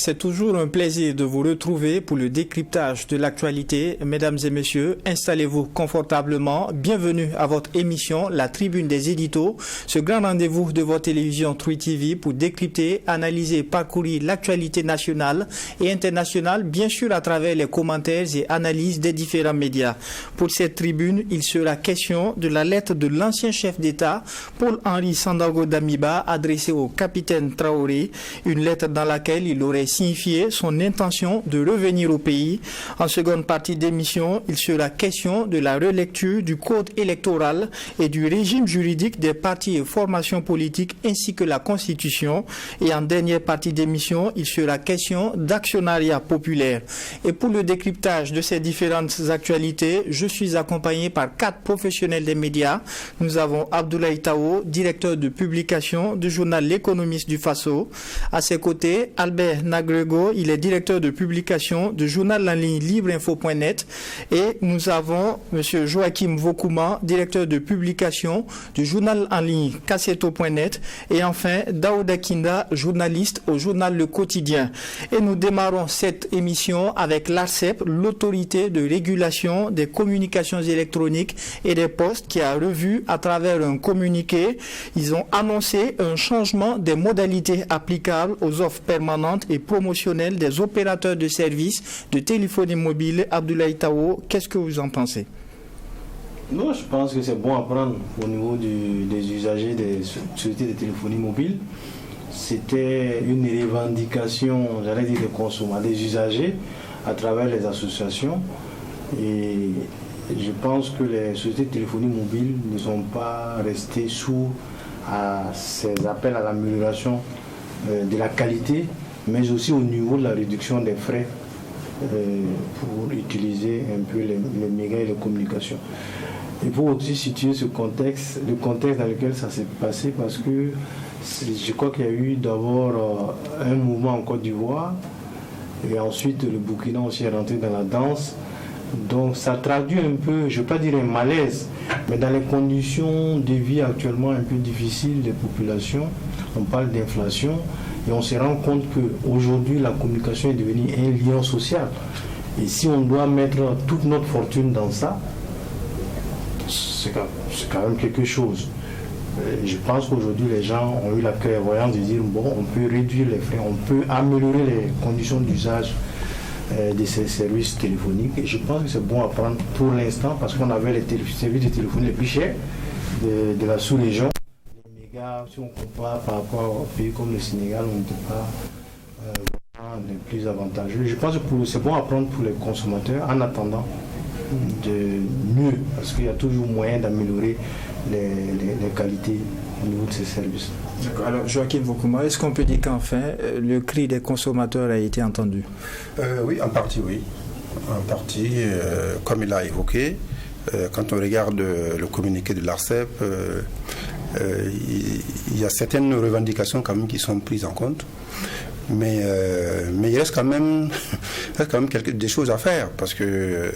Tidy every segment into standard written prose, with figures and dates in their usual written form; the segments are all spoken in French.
C'est toujours un plaisir de vous retrouver pour le décryptage de l'actualité. Mesdames et messieurs, installez-vous confortablement. Bienvenue à votre émission La Tribune des Éditos, ce grand rendez-vous de votre télévision True TV pour décrypter, analyser et parcourir l'actualité nationale et internationale, bien sûr à travers les commentaires et analyses des différents médias. Pour cette tribune, il sera question de la lettre de l'ancien chef d'État, Paul-Henri Sandaogo Damiba, adressée au capitaine Traoré, une lettre dans laquelle il aurait signifié son intention de revenir au pays. En seconde partie d'émission, il sera question de la relecture du code électoral et du régime juridique des partis et formations politiques ainsi que la Constitution. Et en dernière partie d'émission, il sera question d'actionnariat populaire. Et pour le décryptage de ces différentes actualités, je suis accompagné par 4 professionnels des médias. Nous avons Abdoulaye Tao, directeur de publication du journal L'Économiste du Faso. À ses côtés, Albert Nagrego, il est directeur de publication du journal en ligne libreinfo.net. Et nous avons M. Joachim Vokuma, directeur de publication du journal en ligne Kasseto.net. Et enfin, Daouda Kinda, journaliste au journal Le Quotidien. Et nous démarrons cette émission avec l'ARCEP, l'autorité de régulation des communications électroniques et des postes, qui a revu à travers un communiqué. Ils ont annoncé un changement des modalités applicables aux offres permanentes et promotionnelles des opérateurs de services de téléphonie mobile. Abdoulaye Tao, qu'est-ce que vous en pensez? Non, je pense que c'est bon à prendre au niveau des usagers des sociétés de téléphonie mobile. C'était une revendication, j'allais dire, des consommateurs, des usagers à travers les associations. Et je pense que les sociétés de téléphonie mobile ne sont pas restées sourds à ces appels à l'amélioration de la qualité, mais aussi au niveau de la réduction des frais pour utiliser un peu les médias et les communications. Il faut aussi situer ce contexte, le contexte dans lequel ça s'est passé, parce que je crois qu'il y a eu d'abord un mouvement en Côte d'Ivoire, et ensuite le Burkina aussi est rentré dans la danse. Donc ça traduit un peu, je ne veux pas dire un malaise, mais dans les conditions de vie actuellement un peu difficiles des populations, on parle d'inflation, et on se rend compte qu'aujourd'hui la communication est devenue un lien social. Et si on doit mettre toute notre fortune dans ça, c'est quand même quelque chose. Je pense qu'aujourd'hui les gens ont eu la clairvoyance de dire bon, on peut réduire les frais, on peut améliorer les conditions d'usage de ces services téléphoniques. Et je pense que c'est bon à prendre pour l'instant, parce qu'on avait les services de téléphonie les plus chers de la sous-région. Les mégas, si on compare par rapport aux pays comme le Sénégal, on n'était pas vraiment les plus avantageux. Je pense que c'est bon à prendre pour les consommateurs en attendant de mieux, parce qu'il y a toujours moyen d'améliorer les qualités au niveau de ces services. D'accord. Alors, Joachim Vokuma, est-ce qu'on peut dire qu'enfin, le cri des consommateurs a été entendu? Oui, en partie, oui. En partie, comme il a évoqué, quand on regarde le communiqué de l'ARCEP, il y a certaines revendications quand même qui sont prises en compte. Mais il reste quand même, des choses à faire, parce que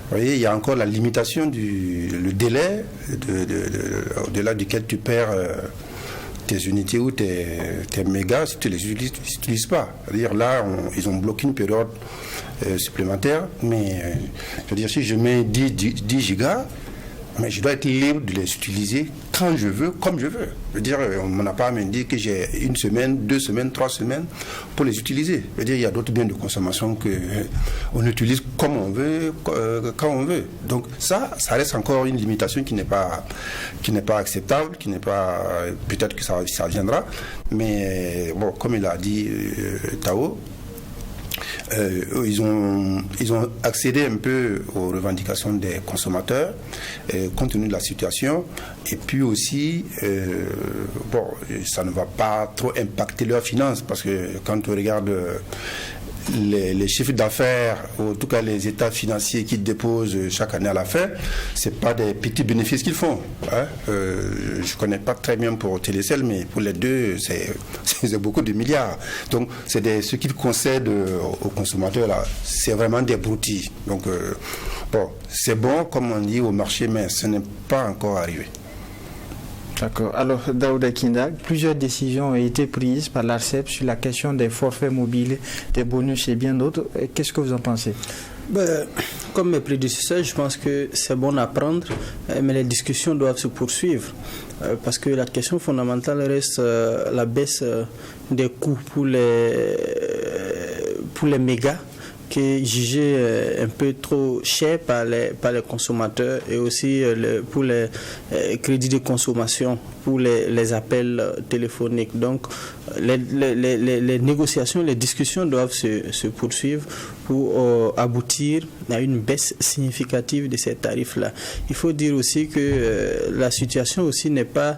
vous voyez, il y a encore la limitation le délai au-delà duquel tu perds tes unités ou tes mégas si tu ne les utilises pas. C'est-à-dire là, ils ont bloqué une période supplémentaire, mais je veux dire, si je mets 10 gigas, mais je dois être libre de les utiliser quand je veux, comme je veux. Je veux dire, on ne m'a pas même dit que j'ai 1 semaine, 2 semaines, 3 semaines pour les utiliser. Je veux dire, il y a d'autres biens de consommation qu'on utilise comme on veut, quand on veut. Donc ça reste encore une limitation qui n'est pas acceptable, qui n'est pas... Peut-être que ça viendra, mais bon, comme il a dit Tao, ils ont accédé un peu aux revendications des consommateurs compte tenu de la situation, et puis aussi bon, ça ne va pas trop impacter leurs finances, parce que quand on regarde les chiffres d'affaires, ou en tout cas les états financiers qu'ils déposent chaque année à la fin, c'est pas des petits bénéfices qu'ils font. Hein. Je connais pas très bien pour Télécel, mais pour les deux, c'est beaucoup de milliards. Donc ce qu'ils concèdent aux consommateurs là, c'est vraiment des broutilles. Donc bon, c'est bon comme on dit au marché, mais ce n'est pas encore arrivé. D'accord. Alors, Daouda Kindag, plusieurs décisions ont été prises par l'ARCEP sur la question des forfaits mobiles, des bonus et bien d'autres. Qu'est-ce que vous en pensez? Comme mes prédécesseurs, je pense que c'est bon à prendre, mais les discussions doivent se poursuivre parce que la question fondamentale reste la baisse des coûts pour les mégas, qui est jugé un peu trop cher par les consommateurs, et aussi pour les crédits de consommation, pour les appels téléphoniques. Donc les négociations, les discussions doivent se poursuivre pour aboutir à une baisse significative de ces tarifs-là. Il faut dire aussi que la situation aussi n'est pas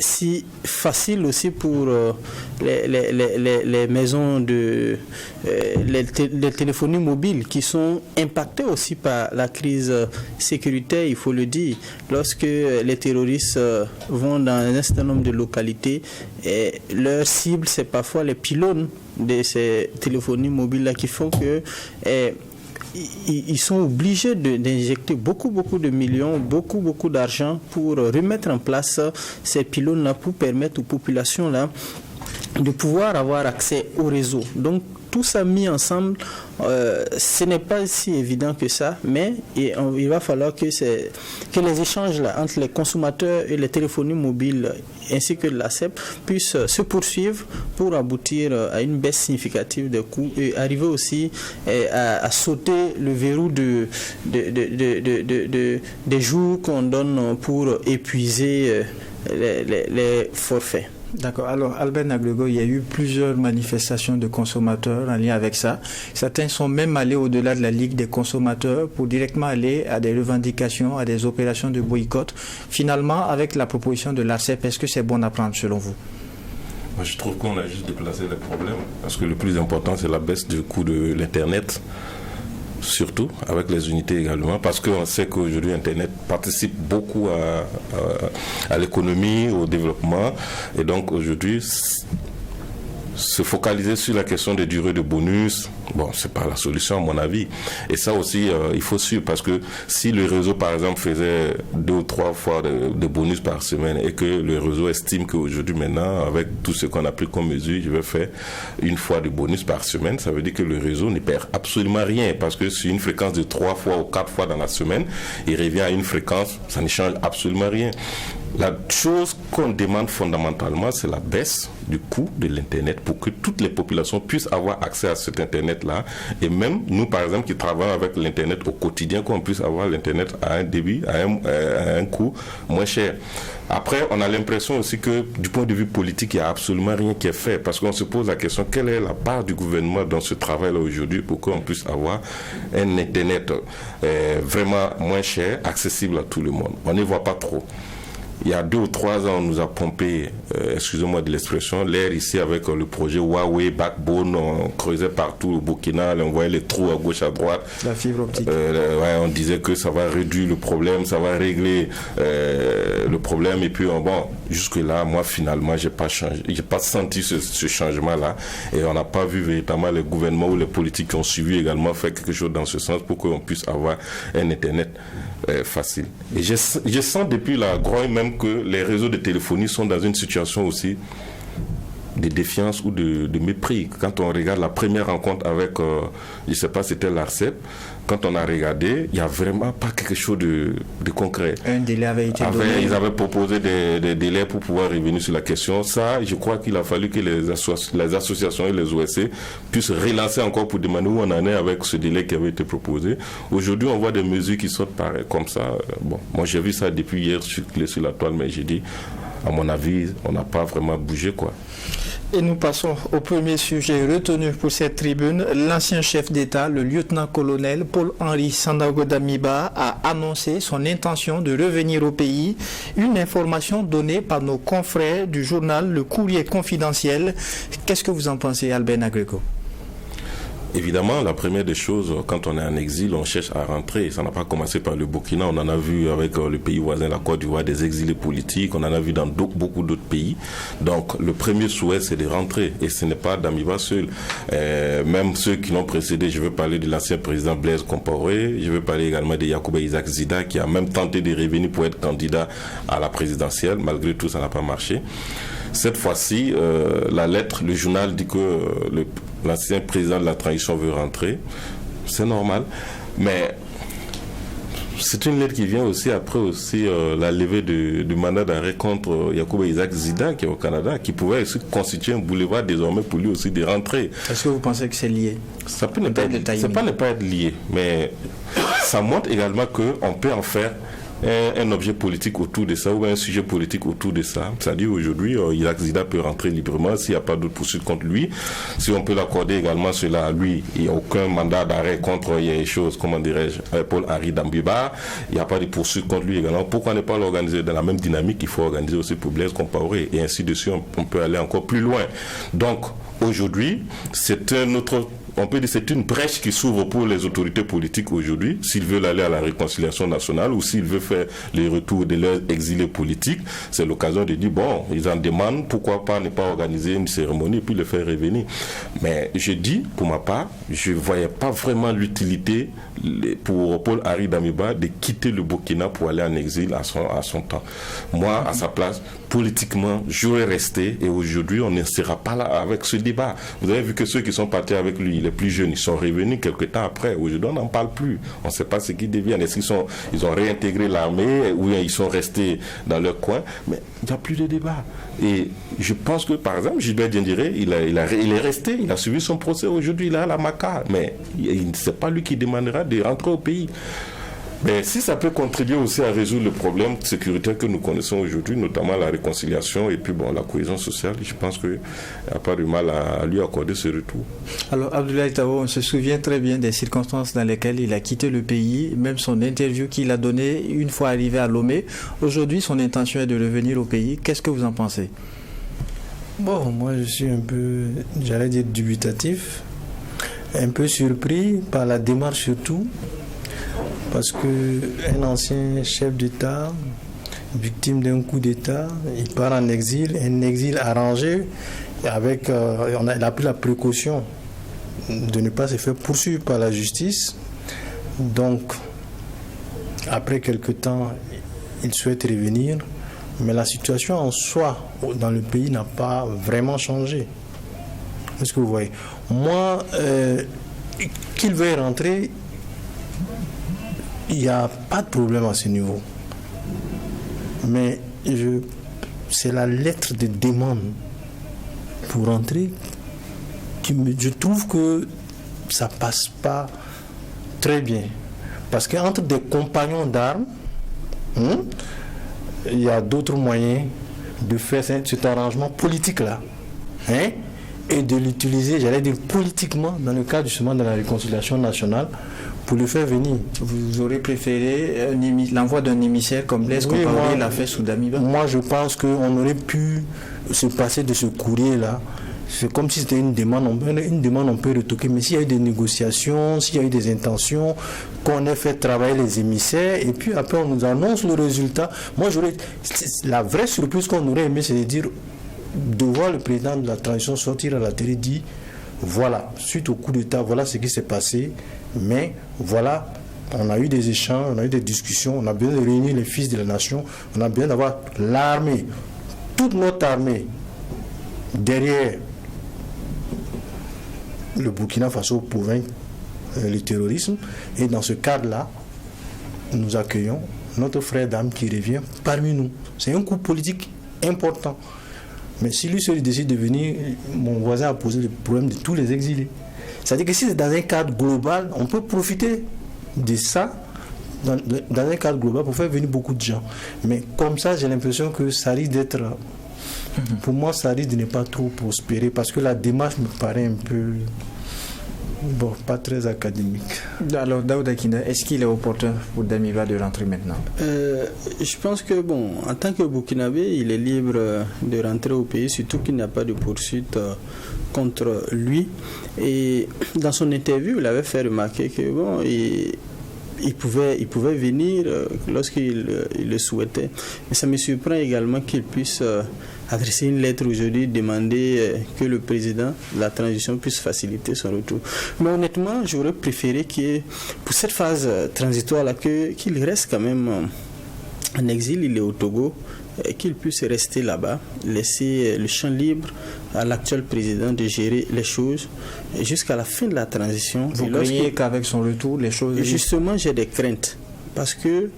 si facile aussi pour les maisons de les téléphonie mobiles qui sont impactées aussi par la crise sécuritaire, il faut le dire. Lorsque les terroristes vont dans un certain nombre de localités, leur cible, c'est parfois les pylônes de ces téléphonies mobiles-là qui font que ils sont obligés d'injecter beaucoup de millions, beaucoup d'argent pour remettre en place ces pylônes-là, pour permettre aux populations-là de pouvoir avoir accès au réseau. Donc tout ça mis ensemble, ce n'est pas si évident que ça, mais il va falloir que les échanges là, entre les consommateurs et les téléphonies mobiles ainsi que l'ARCEP puissent se poursuivre pour aboutir à une baisse significative des coûts et arriver aussi à sauter le verrou des jours qu'on donne pour épuiser les forfaits. D'accord. Alors, Albert Naglego, il y a eu plusieurs manifestations de consommateurs en lien avec ça. Certains sont même allés au-delà de la Ligue des consommateurs pour directement aller à des revendications, à des opérations de boycott. Finalement, avec la proposition de l'ARCEP, est-ce que c'est bon à prendre selon vous? Moi, je trouve qu'on a juste déplacé les problèmes. Parce que le plus important, c'est la baisse du coût de l'Internet. Surtout avec les unités également, parce qu'on sait qu'aujourd'hui Internet participe beaucoup à l'économie, au développement, et donc aujourd'hui se focaliser sur la question des durées de bonus, bon, c'est pas la solution à mon avis. Et ça aussi, il faut suivre, parce que si le réseau, par exemple, faisait 2 ou 3 fois de bonus par semaine, et que le réseau estime qu'aujourd'hui, maintenant, avec tout ce qu'on a pris comme mesure, je vais faire 1 fois de bonus par semaine, ça veut dire que le réseau ne perd absolument rien, parce que sur une fréquence de 3 fois ou 4 fois dans la semaine, il revient à une fréquence, ça ne change absolument rien. La chose qu'on demande fondamentalement, c'est la baisse du coût de l'Internet pour que toutes les populations puissent avoir accès à cet Internet-là. Et même nous, par exemple, qui travaillons avec l'Internet au quotidien, qu'on puisse avoir l'Internet à un débit, à un coût moins cher. Après, on a l'impression aussi que du point de vue politique, il n'y a absolument rien qui est fait, parce qu'on se pose la question, quelle est la part du gouvernement dans ce travail-là aujourd'hui pour qu'on puisse avoir un Internet vraiment moins cher, accessible à tout le monde. On n'y voit pas trop. Il y a 2 ou 3 ans, on nous a pompé, excusez-moi de l'expression, l'air ici avec le projet Huawei, Backbone, on creusait partout au Burkina, on voyait les trous à gauche, à droite. La fibre optique. On disait que ça va réduire le problème, ça va régler le problème. Et puis, bon, jusque-là, moi, finalement, j'ai pas senti ce changement-là. Et on n'a pas vu véritablement les gouvernements ou les politiques qui ont suivi également faire quelque chose dans ce sens pour qu'on puisse avoir un Internet facile. Et je sens depuis la grogne même que les réseaux de téléphonie sont dans une situation aussi de défiance ou de mépris. Quand on regarde la première rencontre avec, je ne sais pas, c'était l'ARCEP, quand on a regardé, il n'y a vraiment pas quelque chose de concret. Un délai avait été donné. Ils avaient proposé des délais pour pouvoir revenir sur la question. Ça, je crois qu'il a fallu que les associations et les OSC puissent relancer encore pour demander où on en est avec ce délai qui avait été proposé. Aujourd'hui, on voit des mesures qui sortent pareil, comme ça. Bon, moi, j'ai vu ça depuis hier sur la toile, mais j'ai dit, à mon avis, on n'a pas vraiment bougé, quoi. Et nous passons au premier sujet retenu pour cette tribune. L'ancien chef d'État, le lieutenant-colonel Paul-Henri Sandaogo Damiba, a annoncé son intention de revenir au pays. Une information donnée par nos confrères du journal Le Courrier Confidentiel. Qu'est-ce que vous en pensez, Albert Nagrego? évidemment, la première des choses, quand on est en exil, on cherche à rentrer. Ça n'a pas commencé par le Burkina. On en a vu avec le pays voisin, la Côte d'Ivoire, des exilés politiques. On en a vu dans beaucoup d'autres pays. Donc, le premier souhait, c'est de rentrer. Et ce n'est pas Damiba seul. Même ceux qui l'ont précédé, je veux parler de l'ancien président Blaise Compaoré. Je veux parler également de Yacouba Isaac Zida, qui a même tenté de revenir pour être candidat à la présidentielle. Malgré tout, ça n'a pas marché. Cette fois-ci, la lettre, le journal dit que l'ancien président de la transition veut rentrer. C'est normal. Mais c'est une lettre qui vient aussi après la levée du mandat d'arrêt contre Yacouba Isaac Zida, qui est au Canada, qui pouvait aussi constituer un boulevard désormais pour lui aussi de rentrer. Est-ce que vous pensez que c'est lié? Ça peut ne pas être lié, mais ça montre également qu'on peut en faire un objet politique autour de ça ou un sujet politique autour de ça. C'est-à-dire aujourd'hui, Isaac Zida peut rentrer librement s'il n'y a pas d'autres poursuites contre lui. Si on peut l'accorder également cela à lui, il n'y a aucun mandat d'arrêt contre les choses, comment dirais-je, Paul-Henri Damiba, il n'y a pas de poursuites contre lui également. Pourquoi ne pas l'organiser dans la même dynamique qu'il faut organiser aussi pour Blaise Compaoré, et ainsi de suite, on peut aller encore plus loin. Donc aujourd'hui, on peut dire que c'est une brèche qui s'ouvre pour les autorités politiques aujourd'hui, s'ils veulent aller à la réconciliation nationale ou s'ils veulent faire les retours de leurs exilés politiques. C'est l'occasion de dire, bon, ils en demandent, pourquoi pas ne pas organiser une cérémonie et puis le faire revenir. Mais je dis, pour ma part, je ne voyais pas vraiment l'utilité pour Paul-Henri Damiba de quitter le Burkina pour aller en exil à son temps. Moi, à sa place, politiquement, j'aurais resté et aujourd'hui, on ne sera pas là avec ce débat. Vous avez vu que ceux qui sont partis avec lui, les plus jeunes, ils sont revenus quelques temps après. Aujourd'hui, on n'en parle plus. On ne sait pas ce qu'ils deviennent. Est-ce qu'ils ont réintégré l'armée ou ils sont restés dans leur coin? Mais il n'y a plus de débat. Et je pense que, par exemple, Gilbert Diendéré, il est resté, il a suivi son procès. Aujourd'hui, il est à la Maca. Mais ce n'est pas lui qui demandera de rentrer au pays. Mais si ça peut contribuer aussi à résoudre le problème sécuritaire que nous connaissons aujourd'hui, notamment la réconciliation et puis la cohésion sociale, je pense qu'il n'y a pas de mal à lui accorder ce retour. Alors Abdoulaye Tabo, on se souvient très bien des circonstances dans lesquelles il a quitté le pays, même son interview qu'il a donnée une fois arrivé à Lomé. Aujourd'hui, son intention est de revenir au pays. Qu'est-ce que vous en pensez? Bon, moi je suis un peu, j'allais dire dubitatif, un peu surpris par la démarche surtout. Parce qu'un ancien chef d'État, victime d'un coup d'État, il part en exil, un exil arrangé, avec, il a pris la précaution de ne pas se faire poursuivre par la justice. Donc, après quelque temps, il souhaite revenir, mais la situation en soi dans le pays n'a pas vraiment changé. Est-ce que vous voyez? Moi, qu'il veuille rentrer, il n'y a pas de problème à ce niveau. Mais c'est la lettre de demande pour rentrer je trouve que ça ne passe pas très bien. Parce qu'entre des compagnons d'armes, il y a d'autres moyens de faire cet arrangement politique-là. Et de l'utiliser, j'allais dire politiquement, dans le cadre justement de la réconciliation nationale, pour le faire venir. Vous aurez préféré l'envoi d'un émissaire comme Blaise Compaoré l'a fait sous Damiba? Moi, je pense qu'on aurait pu se passer de ce courrier-là. C'est comme si c'était une demande. Une demande, on peut retoquer. Mais s'il y a eu des négociations, s'il y a eu des intentions, qu'on ait fait travailler les émissaires, et puis après on nous annonce le résultat. Moi, la vraie surprise qu'on aurait aimé, c'est de dire, de voir le président de la transition sortir à la télé, dire, voilà, suite au coup d'État, voilà ce qui s'est passé. Mais voilà, on a eu des échanges, on a eu des discussions, on a besoin de réunir les fils de la nation, on a besoin d'avoir l'armée, toute notre armée, derrière le Burkina Faso pour vaincre le terrorisme. Et dans ce cadre-là, nous accueillons notre frère d'âme qui revient parmi nous. C'est un coup politique important. Mais si lui seul décide de venir, mon voisin a posé le problème de tous les exilés. C'est-à-dire que si c'est dans un cadre global, on peut profiter de ça dans un cadre global pour faire venir beaucoup de gens. Mais comme ça, j'ai l'impression que ça risque d'être... Pour moi, ça risque de ne pas trop prospérer parce que la démarche me paraît un peu Bon, pas très académique. Alors, Daouda Kinda, est-ce qu'il est opportun pour Damiba de rentrer maintenant? Je pense que, bon, en tant que Burkinabé, il est libre de rentrer au pays, surtout qu'il n'y a pas de poursuite contre lui. Et dans son interview, il avait fait remarquer que, bon, il pouvait venir lorsqu'il le souhaitait. Mais ça me surprend également qu'il puisse adresser une lettre aujourd'hui, demander que le président de la transition puisse faciliter son retour. Mais honnêtement, j'aurais préféré pour cette phase transitoire-là, qu'il reste quand même en exil. Il est au Togo, qu'il puisse rester là-bas, laisser le champ libre à l'actuel président de gérer les choses jusqu'à la fin de la transition. Vous croyez qu'avec son retour, les choses... Justement, j'ai des craintes parce que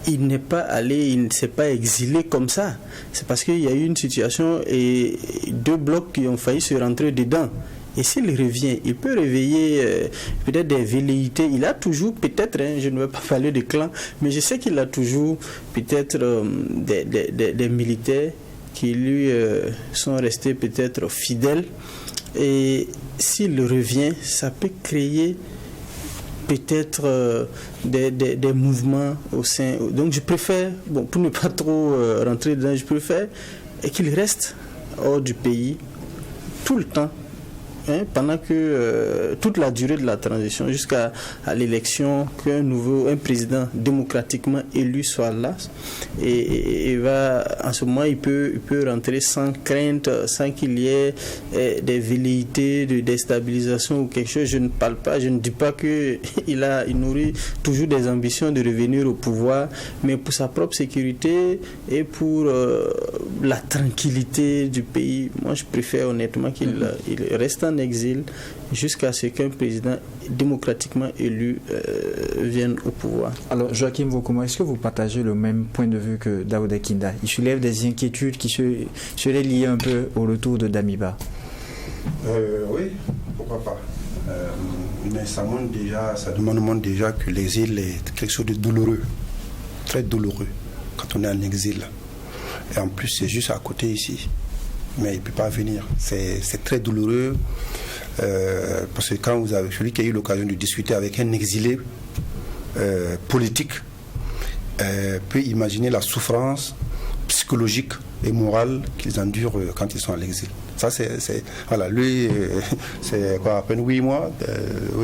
il n'est pas allé, il ne s'est pas exilé comme ça. C'est parce qu'il y a eu une situation et 2 blocs qui ont failli se rentrer dedans. Et s'il revient, il peut réveiller peut-être des velléités. Il a toujours, peut-être, je ne vais pas parler de clan, mais je sais qu'il a toujours peut-être des militaires qui lui sont restés peut-être fidèles. Et s'il revient, ça peut créer peut-être des mouvements au sein. Donc je préfère, bon, pour ne pas trop rentrer dedans, je préfère qu'il reste hors du pays tout le temps. Pendant que toute la durée de la transition jusqu'à l'élection, qu'un président démocratiquement élu soit là, et en ce moment il peut rentrer sans crainte, sans qu'il y ait des velléités de déstabilisation ou quelque chose. Je ne dis pas qu'il nourrit toujours des ambitions de revenir au pouvoir, mais pour sa propre sécurité et pour la tranquillité du pays, moi je préfère honnêtement qu'il reste en exil jusqu'à ce qu'un président démocratiquement élu vienne au pouvoir. Alors Joachim Vokouma, est-ce que vous partagez le même point de vue que Daouda Kinda? Il soulève des inquiétudes qui seraient liées un peu au retour de Damiba. Oui, pourquoi pas. Mais ça demande déjà que l'exil est quelque chose de douloureux, très douloureux quand on est en exil. Et en plus c'est juste à côté ici. Mais il ne peut pas venir. C'est très douloureux parce que quand celui qui a eu l'occasion de discuter avec un exilé politique peut imaginer la souffrance psychologique et morale qu'ils endurent quand ils sont à l'exil. Ça, voilà, lui, c'est quoi, à peine 8 mois,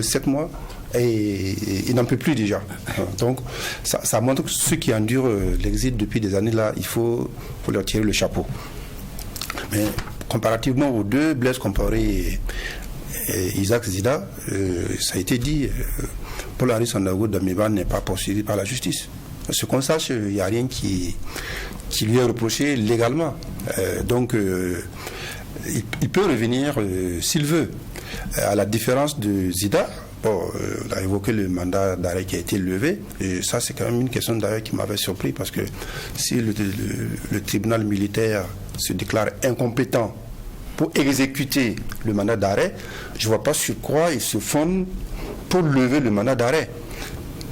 7 mois, et il n'en peut plus déjà. Donc, ça montre que ceux qui endurent l'exil depuis des années là, il faut leur tirer le chapeau. Mais comparativement aux 2, Blaise Compaoré et Isaac Zida, ça a été dit, Paul-Henri Sandaogo Damiba n'est pas poursuivi par la justice. Ce qu'on sache, il n'y a rien qui lui est reproché légalement. Donc, il peut revenir s'il veut. À la différence de Zida, on a évoqué le mandat d'arrêt qui a été levé, et ça c'est quand même une question d'arrêt qui m'avait surpris, parce que si le tribunal militaire se déclare incompétent pour exécuter le mandat d'arrêt, je ne vois pas sur quoi il se fonde pour lever le mandat d'arrêt.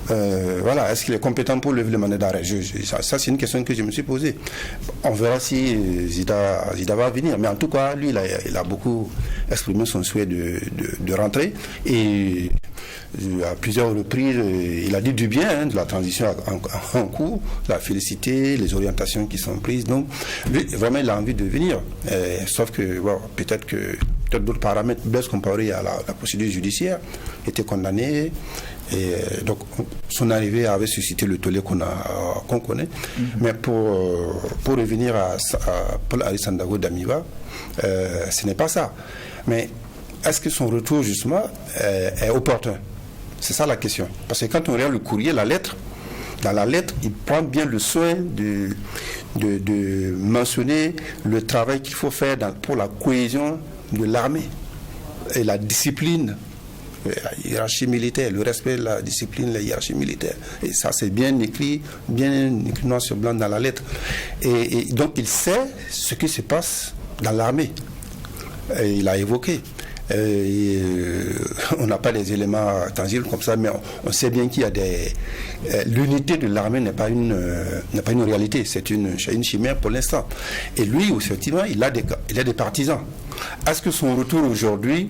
Voilà, est-ce qu'il est compétent pour lever le mandat d'arrêt? Ça c'est une question que je me suis posée. On verra si Zida va venir, mais en tout cas, lui, il a beaucoup exprimé son souhait de rentrer, et à plusieurs reprises, il a dit du bien de la transition en cours, il a félicité les orientations qui sont prises. Donc, lui, vraiment, il a envie de venir. Sauf que, peut-être d'autres paramètres, Blaise Compaoré à la procédure judiciaire, était condamné. Et donc, son arrivée avait suscité le tollé qu'on connaît. Mais pour revenir à Paul-Henri Sandaogo Damiba, ce n'est pas ça. Mais est-ce que son retour, justement, est opportun? C'est ça la question. Parce que quand on regarde le courrier, la lettre, dans la lettre, il prend bien le soin de mentionner le travail qu'il faut faire pour la cohésion de l'armée et la discipline, la hiérarchie militaire, le respect de la discipline, la hiérarchie militaire. Et ça, c'est bien écrit noir sur blanc dans la lettre. Et donc, il sait ce qui se passe dans l'armée. Et il a évoqué. On n'a pas des éléments tangibles comme ça, mais on sait bien qu'il y a l'unité de l'armée n'est pas une réalité, c'est une chimère pour l'instant. Et lui, effectivement, il a des partisans. Est-ce que son retour aujourd'hui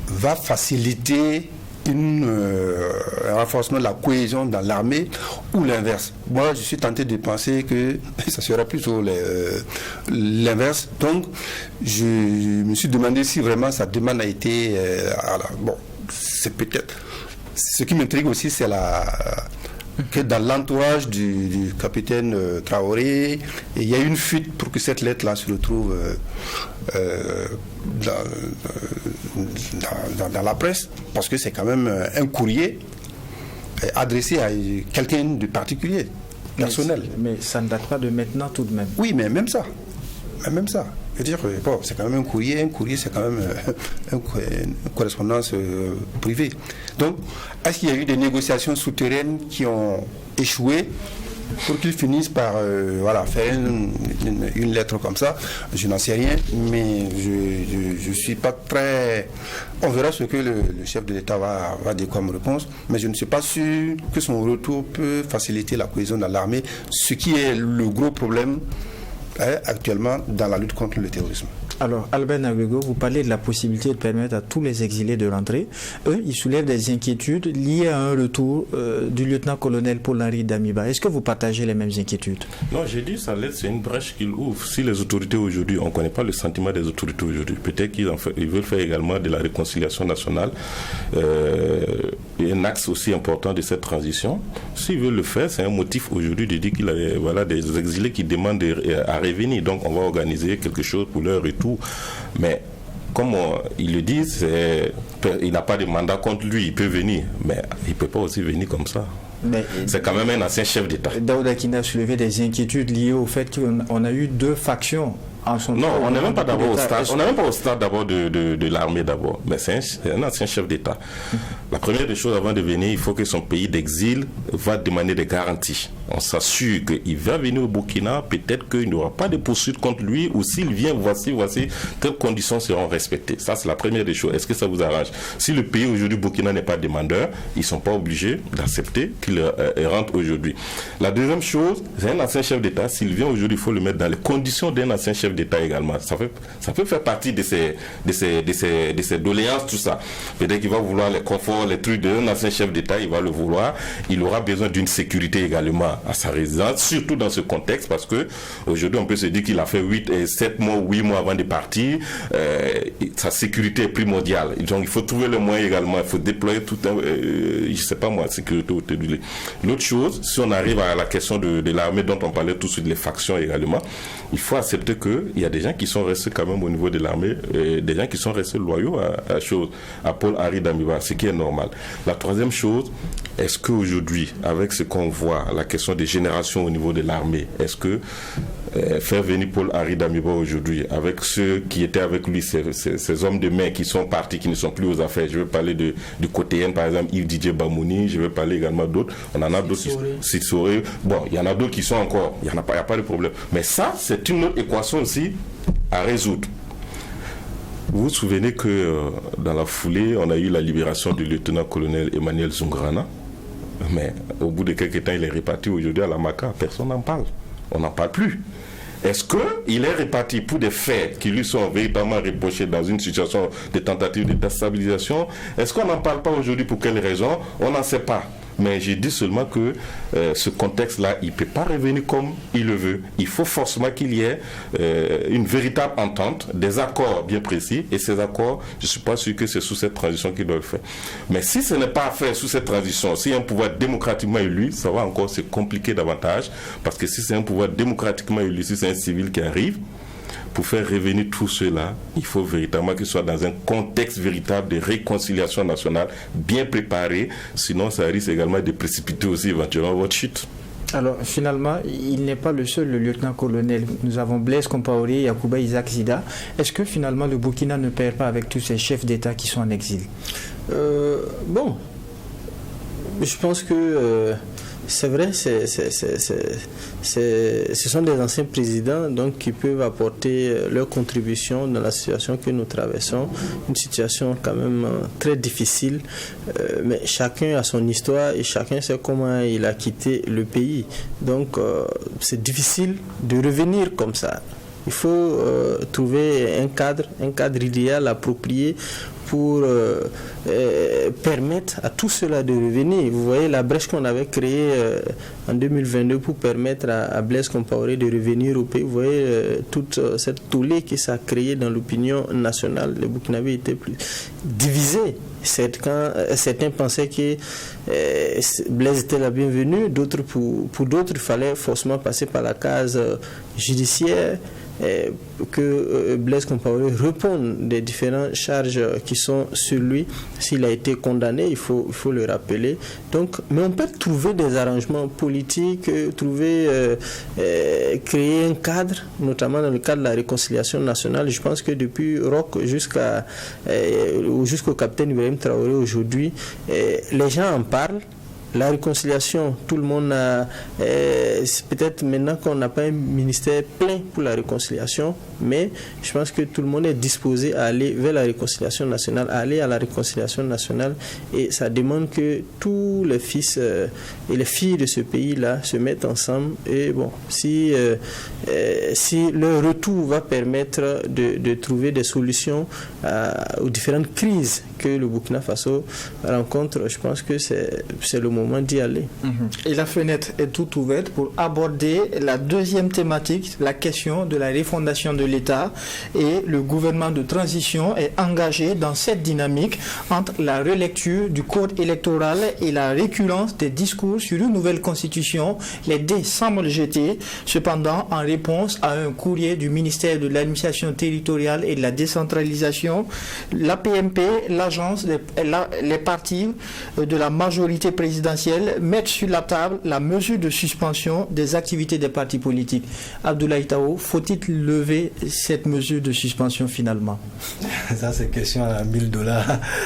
va faciliter un renforcement de la cohésion dans l'armée ou l'inverse. Moi, je suis tenté de penser que ça sera plutôt l'inverse. Donc, je me suis demandé si vraiment sa demande a été... bon, c'est peut-être... Ce qui m'intrigue aussi, c'est que dans l'entourage du capitaine Traoré, il y a une fuite pour que cette lettre-là se retrouve dans la presse, parce que c'est quand même un courrier adressé à quelqu'un de particulier, personnel. Mais ça ne date pas de maintenant tout de même. Oui, mais même ça. Je veux dire, bon, c'est quand même un courrier c'est quand même une correspondance privée. Donc, est-ce qu'il y a eu des négociations souterraines qui ont échoué pour qu'ils finissent par faire une lettre comme ça? Je n'en sais rien, mais je ne suis pas très... On verra ce que le chef de l'État va dire comme réponse, mais je ne suis pas sûr que son retour peut faciliter la cohésion dans l'armée, ce qui est le gros problème actuellement dans la lutte contre le terrorisme. Alors, Albert Naguego, vous parlez de la possibilité de permettre à tous les exilés de rentrer. Eux, ils soulèvent des inquiétudes liées à un retour du lieutenant-colonel Paul-Henri Damiba. Est-ce que vous partagez les mêmes inquiétudes? Non, j'ai dit ça laisse, c'est une brèche qu'il ouvre. Si les autorités aujourd'hui, on ne connaît pas le sentiment des autorités aujourd'hui, peut-être qu'ils veulent faire également de la réconciliation nationale et un axe aussi important de cette transition. S'ils veulent le faire, c'est un motif aujourd'hui de dire qu'il y a des exilés qui demandent à revenir. Donc, on va organiser quelque chose pour leur retour. Mais comme ils le disent, il n'a pas de mandat contre lui, il peut venir, mais il ne peut pas aussi venir comme ça. C'est quand même un ancien chef d'État. Daouda Kine a soulevé des inquiétudes liées au fait qu'on a eu deux factions. Non, on n'est même pas d'abord au stade. On n'est même pas au stade d'abord de l'armée d'abord. Mais c'est un ancien chef d'État. La première des choses avant de venir, il faut que son pays d'exil va demander des garanties. On s'assure qu'il va venir au Burkina, peut-être qu'il n'y aura pas de poursuites contre lui, ou s'il vient, voici, quelles conditions seront respectées. Ça, c'est la première des choses. Est-ce que ça vous arrange? Si le pays aujourd'hui, Burkina, n'est pas demandeur, ils ne sont pas obligés d'accepter qu'il rentre aujourd'hui. La deuxième chose, c'est un ancien chef d'État. S'il vient aujourd'hui, il faut le mettre dans les conditions d'un ancien chef d'État également. Ça peut faire partie de ces doléances, tout ça. Peut-être qu'il va vouloir les conforts, les trucs d'un ancien chef d'État, il va le vouloir. Il aura besoin d'une sécurité également à sa résidence, surtout dans ce contexte, parce que aujourd'hui on peut se dire qu'il a fait 8 mois avant de partir. Sa sécurité est primordiale. Donc il faut trouver le moyen également, il faut déployer tout sécurité autour de lui. L'autre chose, si on arrive à la question de l'armée dont on parlait tout de suite, les factions également, il faut accepter qu'il y a des gens qui sont restés quand même au niveau de l'armée, des gens qui sont restés loyaux à Paul-Henri Damiba, ce qui est normal. La troisième chose, est-ce qu'aujourd'hui, avec ce qu'on voit, la question des générations au niveau de l'armée, est-ce que faire venir Paul-Henri Damiba aujourd'hui, avec ceux qui étaient avec lui, ces hommes de main qui sont partis, qui ne sont plus aux affaires, je vais parler du côté par exemple Yves Didier Bamouni, je vais parler également d'autres, on en a d'autres, Sissoré, bon, il y en a d'autres qui sont encore, il n'y a pas de problème. Mais ça, c'est une autre équation aussi à résoudre. Vous vous souvenez que dans la foulée, on a eu la libération du lieutenant-colonel Emmanuel Zungrana, mais au bout de quelques temps, il est réparti aujourd'hui à la Maca. Personne n'en parle. On n'en parle plus. Est-ce qu'il est réparti pour des faits qui lui sont véritablement reprochés dans une situation de tentative de déstabilisation? Est-ce qu'on n'en parle pas aujourd'hui pour quelles raisons? On n'en sait pas. Mais j'ai dit seulement que ce contexte-là, il ne peut pas revenir comme il le veut. Il faut forcément qu'il y ait une véritable entente, des accords bien précis. Et ces accords, je ne suis pas sûr que c'est sous cette transition qu'ils doivent faire. Mais si ce n'est pas fait sous cette transition, si un pouvoir démocratiquement élu, ça va encore se compliquer davantage. Parce que si c'est un pouvoir démocratiquement élu, si c'est un civil qui arrive, pour faire revenir tout cela, il faut véritablement qu'il soit dans un contexte véritable de réconciliation nationale bien préparé, sinon ça risque également de précipiter aussi éventuellement votre chute. Alors finalement, il n'est pas le seul, le lieutenant-colonel. Nous avons Blaise Compaoré, Yacouba Isaac Zida. Est-ce que finalement le Burkina ne perd pas avec tous ces chefs d'État qui sont en exil? Bon, je pense que c'est vrai, ce sont des anciens présidents donc, qui peuvent apporter leur contribution dans la situation que nous traversons, une situation quand même très difficile, mais chacun a son histoire et chacun sait comment il a quitté le pays. Donc c'est difficile de revenir comme ça. Il faut trouver un cadre idéal approprié pour permettre à tout cela de revenir. Vous voyez la brèche qu'on avait créée en 2022 pour permettre à Blaise Compaoré de revenir au pays. Vous voyez toute cette tollée que ça a créé dans l'opinion nationale. Les Burkinabés étaient plus divisés. Certains pensaient que Blaise était la bienvenue, d'autres pour d'autres il fallait forcément passer par la case judiciaire, que Blaise Compaoré réponde des différentes charges qui sont sur lui. S'il a été condamné, il faut le rappeler. Donc, mais on peut trouver des arrangements politiques, créer un cadre, notamment dans le cadre de la réconciliation nationale. Je pense que depuis Roch jusqu'au capitaine Ibrahim Traoré aujourd'hui, les gens en parlent. La réconciliation, tout le monde a... c'est peut-être maintenant qu'on n'a pas un ministère plein pour la réconciliation, mais je pense que tout le monde est disposé à aller vers la réconciliation nationale, à aller à la réconciliation nationale, et ça demande que tous les fils et les filles de ce pays-là se mettent ensemble, et bon, si le retour va permettre de trouver des solutions aux différentes crises que le Burkina Faso rencontre, je pense que c'est le moment d'y aller. Et la fenêtre est toute ouverte pour aborder la deuxième thématique, la question de la refondation de l'État, et le gouvernement de transition est engagé dans cette dynamique entre la relecture du code électoral et la récurrence des discours sur une nouvelle constitution. Les dés semblent jetés. Cependant, en réponse à un courrier du ministère de l'administration territoriale et de la décentralisation, la PMP, l'agence, les partis de la majorité présidentielle mettent sur la table la mesure de suspension des activités des partis politiques. Abdoulaye Tao, faut-il lever cette mesure de suspension finalement? Ça, c'est question à $1000,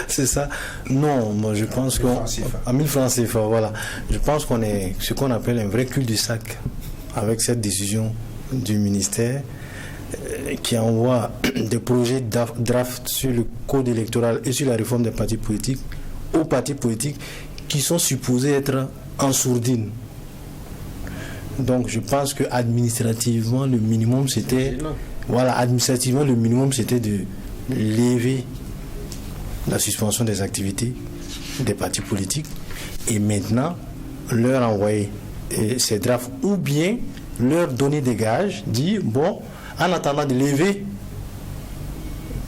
c'est ça? Non, moi je pense qu'à 1000 francs CFA, voilà. Je pense qu'on est ce qu'on appelle un vrai cul-de-sac avec cette décision du ministère qui envoie des projets draft sur le code électoral et sur la réforme des partis politiques aux partis politiques qui sont supposés être en sourdine. Donc je pense que administrativement le minimum c'était de lever la suspension des activités des partis politiques et maintenant leur envoyer ces drafts ou bien leur donner des gages, dire bon, en attendant de lever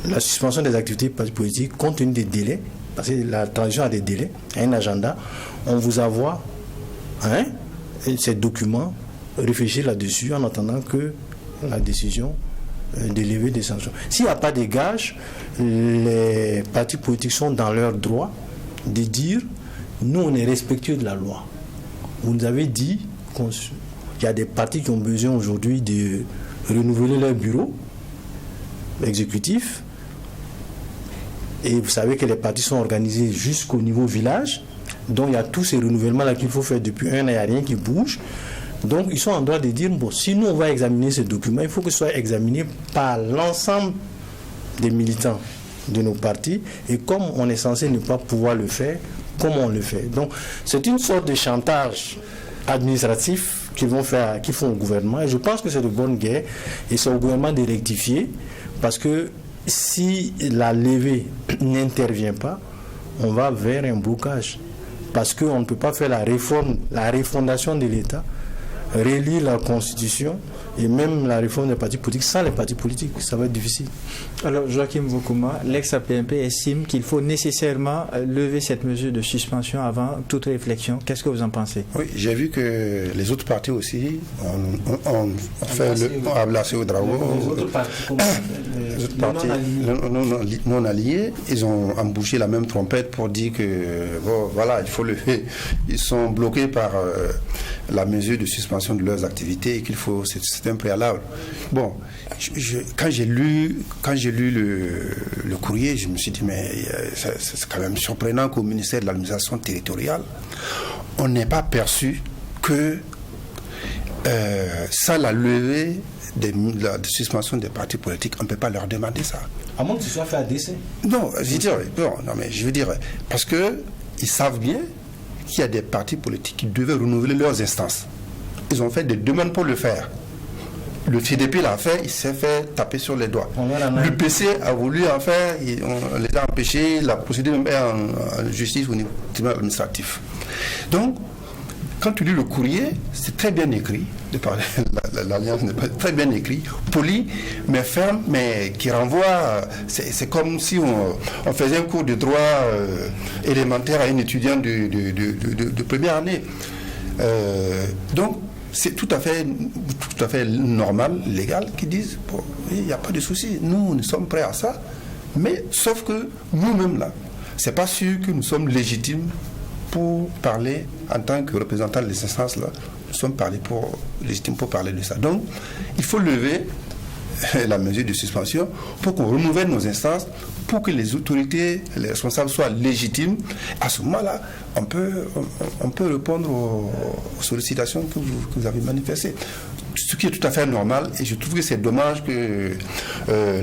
la suspension des activités des partis politiques compte tenu des délais, parce que la transition a des délais, un agenda, on vous envoie ces documents, réfléchir là-dessus en attendant que la décision de lever des sanctions. S'il n'y a pas de gages, les partis politiques sont dans leur droit de dire nous on est respectueux de la loi. Vous nous avez dit qu'il y a des partis qui ont besoin aujourd'hui de renouveler leur bureau exécutif. Et vous savez que les partis sont organisés jusqu'au niveau village. Donc il y a tous ces renouvellements-là qu'il faut faire depuis un an, il n'y a rien qui bouge. Donc ils sont en droit de dire, bon, si nous on va examiner ces documents, il faut que ce soit examiné par l'ensemble des militants de nos partis. Et comme on est censé ne pas pouvoir le faire, comment on le fait? Donc c'est une sorte de chantage administratif qu'ils font au gouvernement. Et je pense que c'est de bonne guerre. Et c'est au gouvernement de rectifier, parce que si la levée n'intervient pas, on va vers un blocage. Parce qu'on ne peut pas faire la refondation de l'État, relire la Constitution et même la réforme des partis politiques sans les partis politiques. Ça va être difficile. Alors, Joachim Vokuma, l'ex-APMP estime qu'il faut nécessairement lever cette mesure de suspension avant toute réflexion. Qu'est-ce que vous en pensez? Oui, j'ai vu que les autres partis aussi ont ablacé au drapeau. Les autres partis non alliés, ils ont embouché la même trompette pour dire que bon, voilà, il faut lever. Ils sont bloqués par la mesure de suspension de leurs activités et qu'il faut, c'est un préalable. Bon, quand j'ai lu le courrier, je me suis dit mais c'est quand même surprenant qu'au ministère de l'administration territoriale, on n'ait pas perçu que sans la levée de suspension des partis politiques, on ne peut pas leur demander ça. À moins que ce soit fait à décès. Non, je veux dire, parce qu'ils savent bien qu'il y a des partis politiques qui devaient renouveler leurs instances. Ils ont fait des demandes pour le faire. Le CDP l'a fait, il s'est fait taper sur les doigts. L'UPC a voulu en faire, on les a empêchés, la procédure est en justice au niveau administratif. Donc, quand tu lis le courrier, c'est très bien écrit, l'alliance n'est pas très bien écrit, poli, mais ferme, mais qui renvoie, c'est comme si on faisait un cours de droit élémentaire à une étudiante de première année. Donc, c'est tout à fait normal, légal, qu'ils disent, bon, il n'y a pas de souci, nous sommes prêts à ça, mais sauf que nous-mêmes là, c'est pas sûr que nous sommes légitimes pour parler en tant que représentants de ces instances-là, nous sommes légitimes pour parler de ça. Donc, il faut lever la mesure de suspension pour qu'on renouvelle nos instances, pour que les autorités, les responsables soient légitimes. À ce moment-là, on peut répondre aux sollicitations que vous avez manifestées. Ce qui est tout à fait normal, et je trouve que c'est dommage que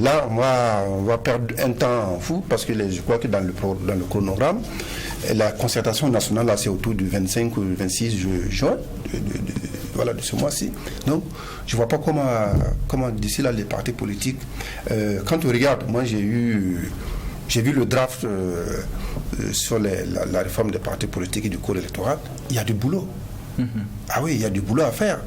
là, on va perdre un temps fou, parce que je crois que dans le chronogramme, la concertation nationale, là, c'est autour du 25 ou 26 juin, de ce mois-ci. Donc, je ne vois pas comment d'ici là, les partis politiques, quand on regarde, moi j'ai vu le draft sur la réforme des partis politiques et du code électoral, il y a du boulot. Ah oui, il y a du boulot à faire.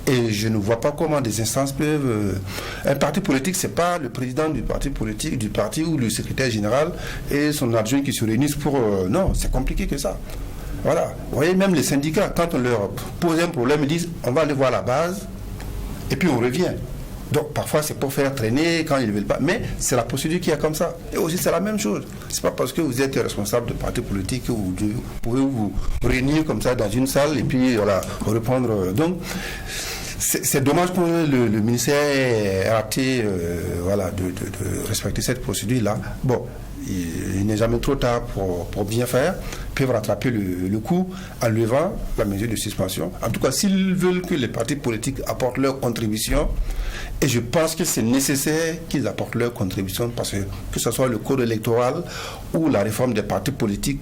Et je ne vois pas comment des instances peuvent... un parti politique, ce n'est pas le président du parti politique, du parti ou le secrétaire général et son adjoint qui se réunissent pour... non, c'est compliqué que ça. Voilà. Vous voyez, même les syndicats, quand on leur pose un problème, ils disent, on va aller voir la base, et puis on revient. Donc parfois c'est pour faire traîner quand ils ne veulent pas. Mais c'est la procédure qui est comme ça. Et aussi c'est la même chose. C'est pas parce que vous êtes responsable de parti politique que vous pouvez vous réunir comme ça dans une salle et puis voilà, reprendre. Donc c'est dommage que le ministère ait raté de respecter cette procédure-là. Bon, il n'est jamais trop tard pour bien faire, peuvent rattraper le coup en levant la mesure de suspension. En tout cas, s'ils veulent que les partis politiques apportent leur contribution, et je pense que c'est nécessaire qu'ils apportent leur contribution, parce que ce soit le code électoral ou la réforme des partis politiques,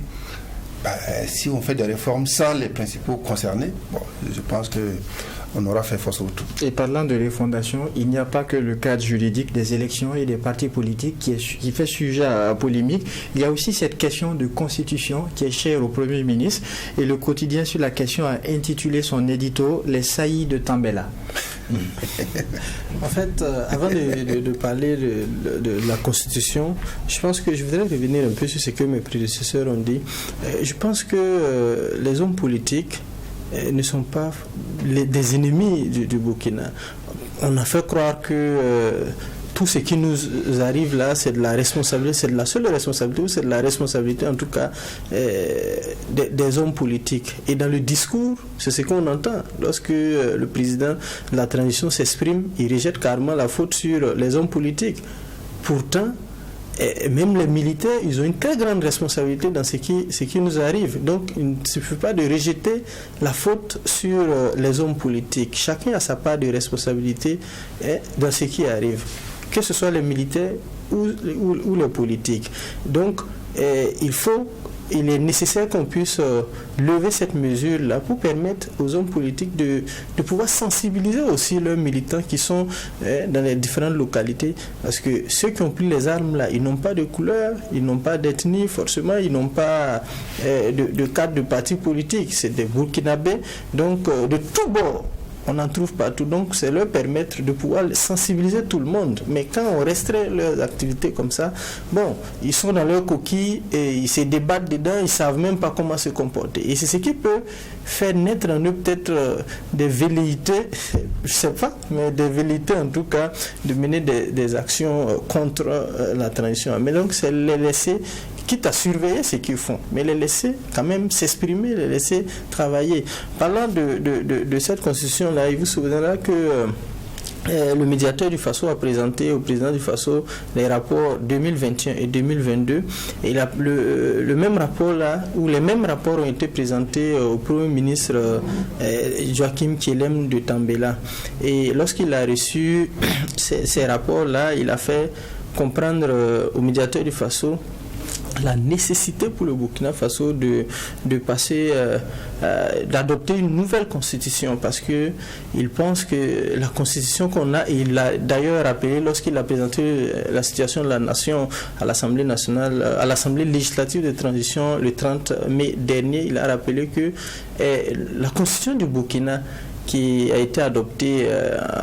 si on fait des réformes sans les principaux concernés, bon, je pense qu'on aura fait force au tout. Et parlant de refondation, il n'y a pas que le cadre juridique des élections et des partis politiques qui fait sujet à polémique. Il y a aussi cette question de constitution qui est chère au Premier ministre. Et le quotidien sur la question a intitulé son édito « Les saillies de Tambela ». En fait, avant de parler de la Constitution, je pense que je voudrais revenir un peu sur ce que mes prédécesseurs ont dit. Je pense que les hommes politiques ne sont pas des ennemis du Burkina. On a fait croire que tout ce qui nous arrive là, c'est de la responsabilité, c'est de la seule responsabilité, ou c'est de la responsabilité en tout cas des hommes politiques. Et dans le discours, c'est ce qu'on entend. Lorsque le président de la transition s'exprime, il rejette carrément la faute sur les hommes politiques. Pourtant, et même les militaires, ils ont une très grande responsabilité dans ce qui nous arrive. Donc, il ne suffit pas de rejeter la faute sur les hommes politiques. Chacun a sa part de responsabilité dans ce qui arrive, que ce soit les militaires ou les politiques. Donc, il est nécessaire qu'on puisse lever cette mesure-là pour permettre aux hommes politiques de pouvoir sensibiliser aussi leurs militants qui sont dans les différentes localités. Parce que ceux qui ont pris les armes là, ils n'ont pas de couleur, ils n'ont pas d'ethnie forcément, ils n'ont pas de cadre de parti politique. C'est des Burkinabés, donc de tous bords. On en trouve partout, donc c'est leur permettre de pouvoir sensibiliser tout le monde. Mais quand on restreint leurs activités comme ça, bon, ils sont dans leur coquille et ils se débattent dedans, ils ne savent même pas comment se comporter. Et c'est ce qui peut faire naître en eux peut-être des velléités, je ne sais pas, mais des velléités en tout cas, de mener des actions contre la transition. Mais donc c'est les laisser, quitte à surveiller ce qu'ils font, mais les laisser quand même s'exprimer, les laisser travailler. Parlant de cette constitution-là, il vous souviendra que le médiateur du FASO a présenté au président du FASO les rapports 2021 et 2022. Et le même rapport là, ou les mêmes rapports ont été présentés au Premier ministre Joachim Kielem de Tambela. Et lorsqu'il a reçu ces rapports-là, il a fait comprendre au médiateur du FASO la nécessité pour le Burkina Faso de passer, d'adopter une nouvelle constitution, parce que il pense que la constitution qu'on a, et il l'a d'ailleurs rappelé lorsqu'il a présenté la situation de la nation à l'Assemblée nationale, à l'Assemblée législative de transition le 30 mai dernier, il a rappelé que la constitution du Burkina qui a été adoptée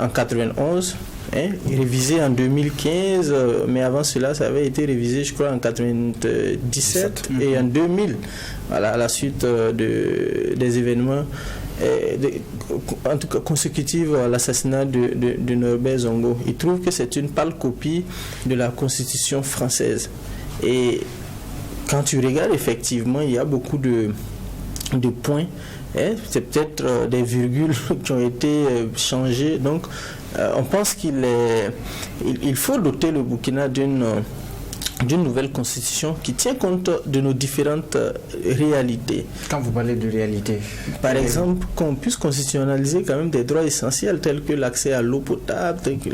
en 91, révisé en 2015, mais avant cela, ça avait été révisé, je crois, en 97 et en 2000, voilà, à la suite des événements, en tout cas consécutifs à l'assassinat de Norbert Zongo. Il trouve que c'est une pâle copie de la Constitution française. Et quand tu regardes, effectivement, il y a beaucoup de points. C'est peut-être des virgules qui ont été changées. Donc, on pense qu'il faut doter le Burkina d'une nouvelle constitution qui tient compte de nos différentes réalités. Quand vous parlez de réalité, par exemple, qu'on puisse constitutionnaliser quand même des droits essentiels tels que l'accès à l'eau potable, tel que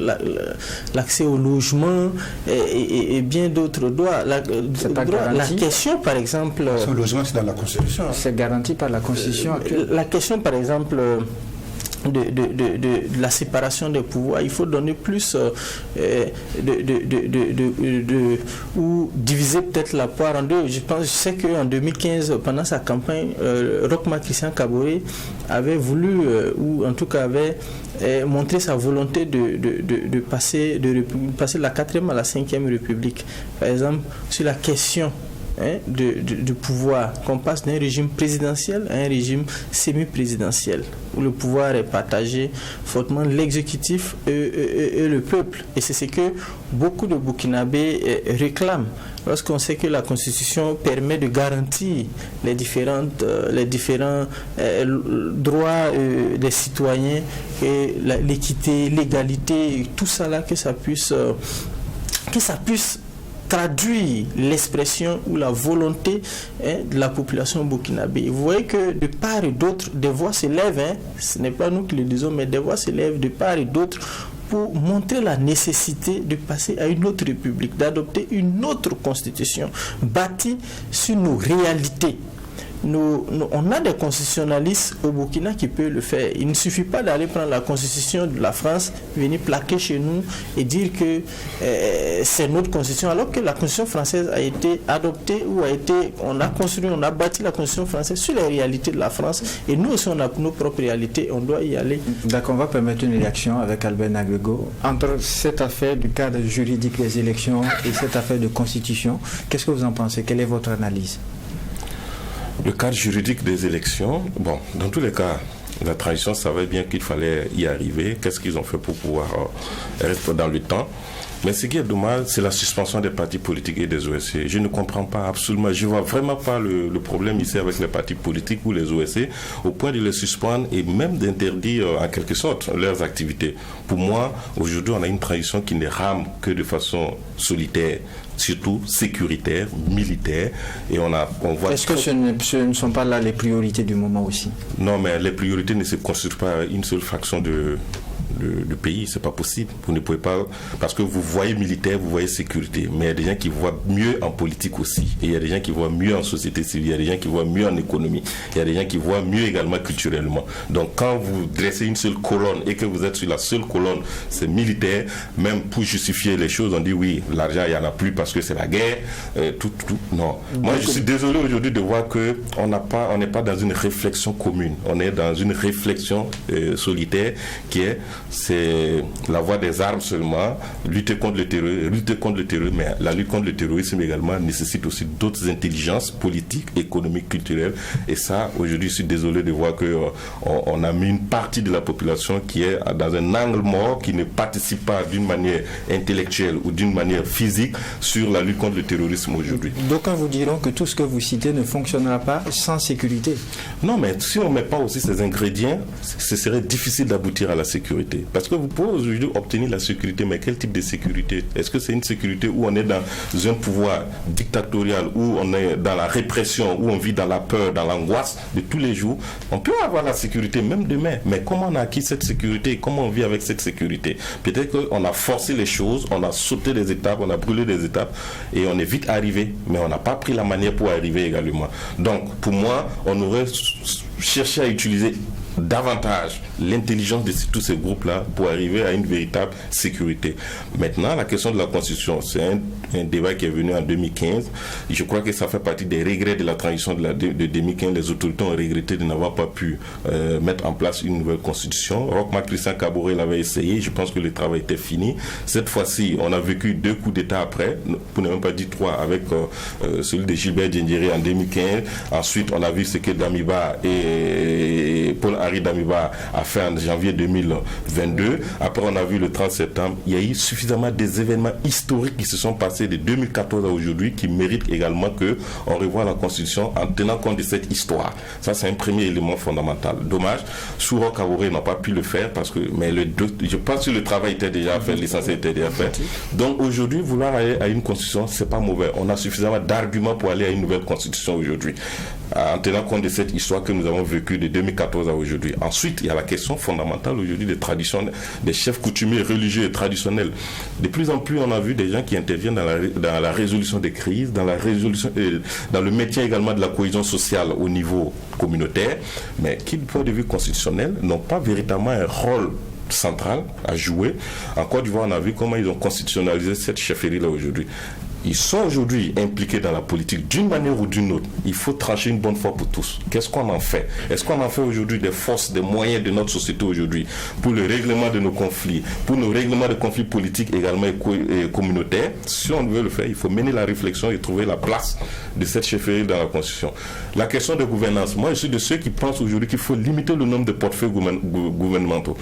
l'accès au logement et bien d'autres droits. La question, par exemple... Le logement, c'est dans la Constitution. C'est garanti par la Constitution actuelle. La question, par exemple... De la séparation des pouvoirs, il faut donner plus ou diviser peut-être la poire en deux. Je sais qu'en 2015, pendant sa campagne, Rochma Christian Kaboré avait voulu, ou en tout cas avait montré sa volonté de passer de la 4e à la 5e République. Par exemple, sur la question de pouvoir, qu'on passe d'un régime présidentiel à un régime semi-présidentiel, où le pouvoir est partagé fortement, l'exécutif et le peuple. Et c'est ce que beaucoup de Burkinabés réclament. Lorsqu'on sait que la Constitution permet de garantir les différents droits des citoyens, et l'équité, l'égalité, tout ça là, que ça puisse traduire l'expression ou la volonté de la population burkinabé. Vous voyez que de part et d'autre, des voix s'élèvent, ce n'est pas nous qui le disons, mais des voix s'élèvent de part et d'autre pour montrer la nécessité de passer à une autre république, d'adopter une autre constitution bâtie sur nos réalités. On a des constitutionnalistes au Burkina qui peuvent le faire. Il ne suffit pas d'aller prendre la constitution de la France, venir plaquer chez nous et dire que c'est notre constitution, alors que la constitution française a été adoptée ou on a bâti la constitution française sur les réalités de la France, et nous aussi on a nos propres réalités, on doit y aller. D'accord, on va permettre une réaction avec Albert Nagrego. Entre cette affaire du cadre juridique des élections et cette affaire de constitution, qu'est-ce que vous en pensez? Quelle est votre analyse? Le cadre juridique des élections, bon, dans tous les cas, la transition savait bien qu'il fallait y arriver. Qu'est-ce qu'ils ont fait pour pouvoir rester dans le temps? Mais ce qui est dommage, c'est la suspension des partis politiques et des OSC. Je ne comprends pas absolument, je ne vois vraiment pas le problème ici avec les partis politiques ou les OSC, au point de les suspendre et même d'interdire en quelque sorte leurs activités. Pour moi, aujourd'hui, on a une transition qui ne rame que de façon solitaire, surtout sécuritaire, militaire, et on voit... Est-ce que ce ne sont pas là les priorités du moment aussi? Non, mais les priorités ne se construisent pas à une seule fraction de pays, c'est pas possible. Vous ne pouvez pas, parce que vous voyez militaire, vous voyez sécurité, mais il y a des gens qui voient mieux en politique aussi, et il y a des gens qui voient mieux en société civile, il y a des gens qui voient mieux en économie, il y a des gens qui voient mieux également culturellement. Donc quand vous dressez une seule colonne et que vous êtes sur la seule colonne, c'est militaire, même pour justifier les choses, on dit oui, l'argent il n'y en a plus parce que c'est la guerre, non. Moi je suis désolé aujourd'hui de voir que on n'est pas dans une réflexion commune, on est dans une réflexion solitaire qui est, c'est la voie des armes seulement, lutter contre le terrorisme, mais la lutte contre le terrorisme également nécessite aussi d'autres intelligences politiques, économiques, culturelles, et ça, aujourd'hui, je suis désolé de voir qu'on a mis une partie de la population qui est dans un angle mort, qui ne participe pas d'une manière intellectuelle ou d'une manière physique sur la lutte contre le terrorisme aujourd'hui. D'aucuns vous diront que tout ce que vous citez ne fonctionnera pas sans sécurité. Non, mais si on ne met pas aussi ces ingrédients, ce serait difficile d'aboutir à la sécurité. sécurité. Parce que vous pouvez aujourd'hui obtenir la sécurité, mais quel type de sécurité? Est-ce que c'est une sécurité où on est dans un pouvoir dictatorial, où on est dans la répression, où on vit dans la peur, dans l'angoisse de tous les jours? On peut avoir la sécurité même demain, mais comment on a acquis cette sécurité et comment on vit avec cette sécurité? Peut-être qu'on a forcé les choses, on a sauté des étapes, on a brûlé des étapes et on est vite arrivé, mais on n'a pas pris la manière pour arriver également. Donc, pour moi, on aurait cherché à utiliser davantage l'intelligence de tous ces groupes-là pour arriver à une véritable sécurité. Maintenant, la question de la Constitution, c'est un débat qui est venu en 2015. Je crois que ça fait partie des regrets de la transition de 2015. Les autorités ont regretté de n'avoir pas pu mettre en place une nouvelle Constitution. Roch-Marc Christian Kaboré l'avait essayé. Je pense que le travail était fini. Cette fois-ci, on a vécu 2 coups d'État après, pour ne même pas dire 3, avec celui de Gilbert Diendéré en 2015. Ensuite, on a vu ce que Damiba et Paul-Henri Damiba a fait en janvier 2022. Après, on a vu le 30 septembre. Il y a eu suffisamment des événements historiques qui se sont passés de 2014 à aujourd'hui qui méritent également qu'on revoie la Constitution en tenant compte de cette histoire. Ça, c'est un premier élément fondamental. Dommage, Souro Kaboré n'a pas pu le faire parce que, je pense que le travail était déjà fait, l'essentiel était déjà fait. Donc aujourd'hui, vouloir aller à une Constitution, c'est pas mauvais. On a suffisamment d'arguments pour aller à une nouvelle Constitution aujourd'hui, en tenant compte de cette histoire que nous avons vécue de 2014 à aujourd'hui. Ensuite, il y a la question fondamentale aujourd'hui des traditions, des chefs coutumiers religieux et traditionnels. De plus en plus, on a vu des gens qui interviennent dans la résolution des crises, dans le maintien également de la cohésion sociale au niveau communautaire, mais qui, du point de vue constitutionnel, n'ont pas véritablement un rôle central à jouer. En Côte d'Ivoire, on a vu comment ils ont constitutionnalisé cette chefferie-là aujourd'hui. Ils sont aujourd'hui impliqués dans la politique d'une manière ou d'une autre. Il faut trancher une bonne fois pour tous. Qu'est-ce qu'on en fait? Est-ce qu'on en fait aujourd'hui des forces, des moyens de notre société aujourd'hui pour le règlement de nos conflits, pour nos règlements de conflits politiques également et communautaires? Si on veut le faire, il faut mener la réflexion et trouver la place de cette chefferie dans la Constitution. La question de gouvernance, moi je suis de ceux qui pensent aujourd'hui qu'il faut limiter le nombre de portefeuilles gouvernementaux.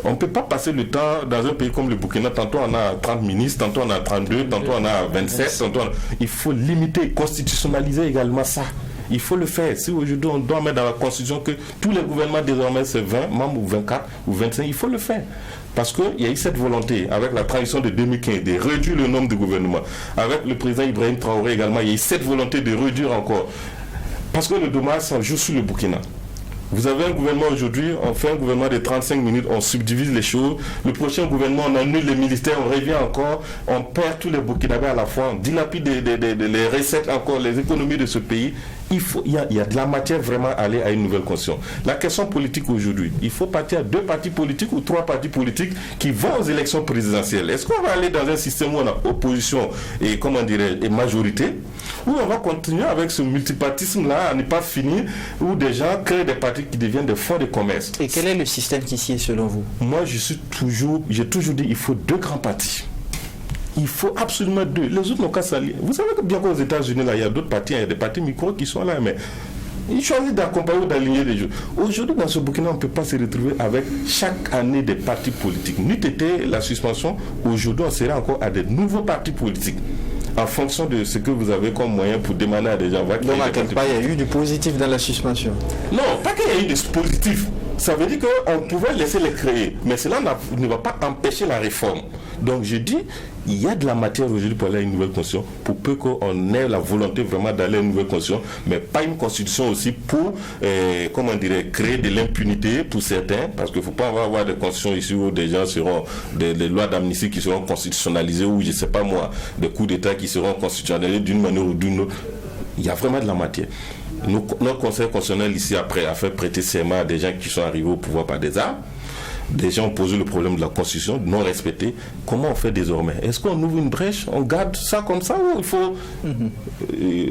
On ne peut pas passer le temps dans un pays comme le Burkina, tantôt on a 30 ministres, tantôt on a 32, tantôt on a 27, il faut limiter, constitutionnaliser également ça. Il faut le faire. Si aujourd'hui on doit mettre dans la Constitution que tous les gouvernements désormais c'est 20 membres ou 24 ou 25, il faut le faire. Parce qu'il y a eu cette volonté, avec la transition de 2015, de réduire le nombre de gouvernements. Avec le président Ibrahim Traoré également, il y a eu cette volonté de réduire encore. Parce que le dommage, ça joue sur le Burkina. Vous avez un gouvernement aujourd'hui, on fait un gouvernement de 35 minutes, on subdivise les choses. Le prochain gouvernement, on annule les ministères, on revient encore, on perd tous les Burkinabés à la fois, on dilapide les recettes encore, les économies de ce pays. Il y a de la matière vraiment à aller à une nouvelle Constitution. La question politique aujourd'hui, il faut partir à 2 partis politiques ou 3 partis politiques qui vont aux élections présidentielles. Est-ce qu'on va aller dans un système où on a opposition et, et majorité, ou on va continuer avec ce multipartisme-là à ne pas finir, où des gens créent des partis qui deviennent des fonds de commerce. Et quel est le système qui sied selon vous? Moi, j'ai toujours dit il faut 2 grands partis. Il faut absolument 2. Les autres n'ont qu'à s'allier. Vous savez que bien qu'aux États-Unis, là, il y a d'autres partis, il y a des partis micros qui sont là, mais ils choisissent d'accompagner ou d'aligner les jeux. Aujourd'hui, dans ce Burkina, on ne peut pas se retrouver avec chaque année des partis politiques. N'eût été la suspension, aujourd'hui, on serait encore à des nouveaux partis politiques. En fonction de ce que vous avez comme moyen pour demander à des gens. Donc, à quelque part, il y a eu du positif dans la suspension. Non, pas qu'il y ait eu du positif. Ça veut dire qu'on pouvait laisser les créer. Mais cela ne va pas empêcher la réforme. Donc, je dis, il y a de la matière aujourd'hui pour aller à une nouvelle constitution, pour peu qu'on ait la volonté vraiment d'aller à une nouvelle constitution, mais pas une constitution aussi pour, créer de l'impunité pour certains, parce qu'il ne faut pas avoir des constitutions ici où des gens seront, des lois d'amnistie qui seront constitutionnalisées, ou je ne sais pas moi, des coups d'État qui seront constitutionnalisés d'une manière ou d'une autre. Il y a vraiment de la matière. Notre conseil constitutionnel ici, après, a fait prêter serment à des gens qui sont arrivés au pouvoir par des armes. Des gens ont posé le problème de la Constitution, non respectée. Comment on fait désormais? Est-ce qu'on ouvre une brèche, on garde ça comme ça, ou il faut...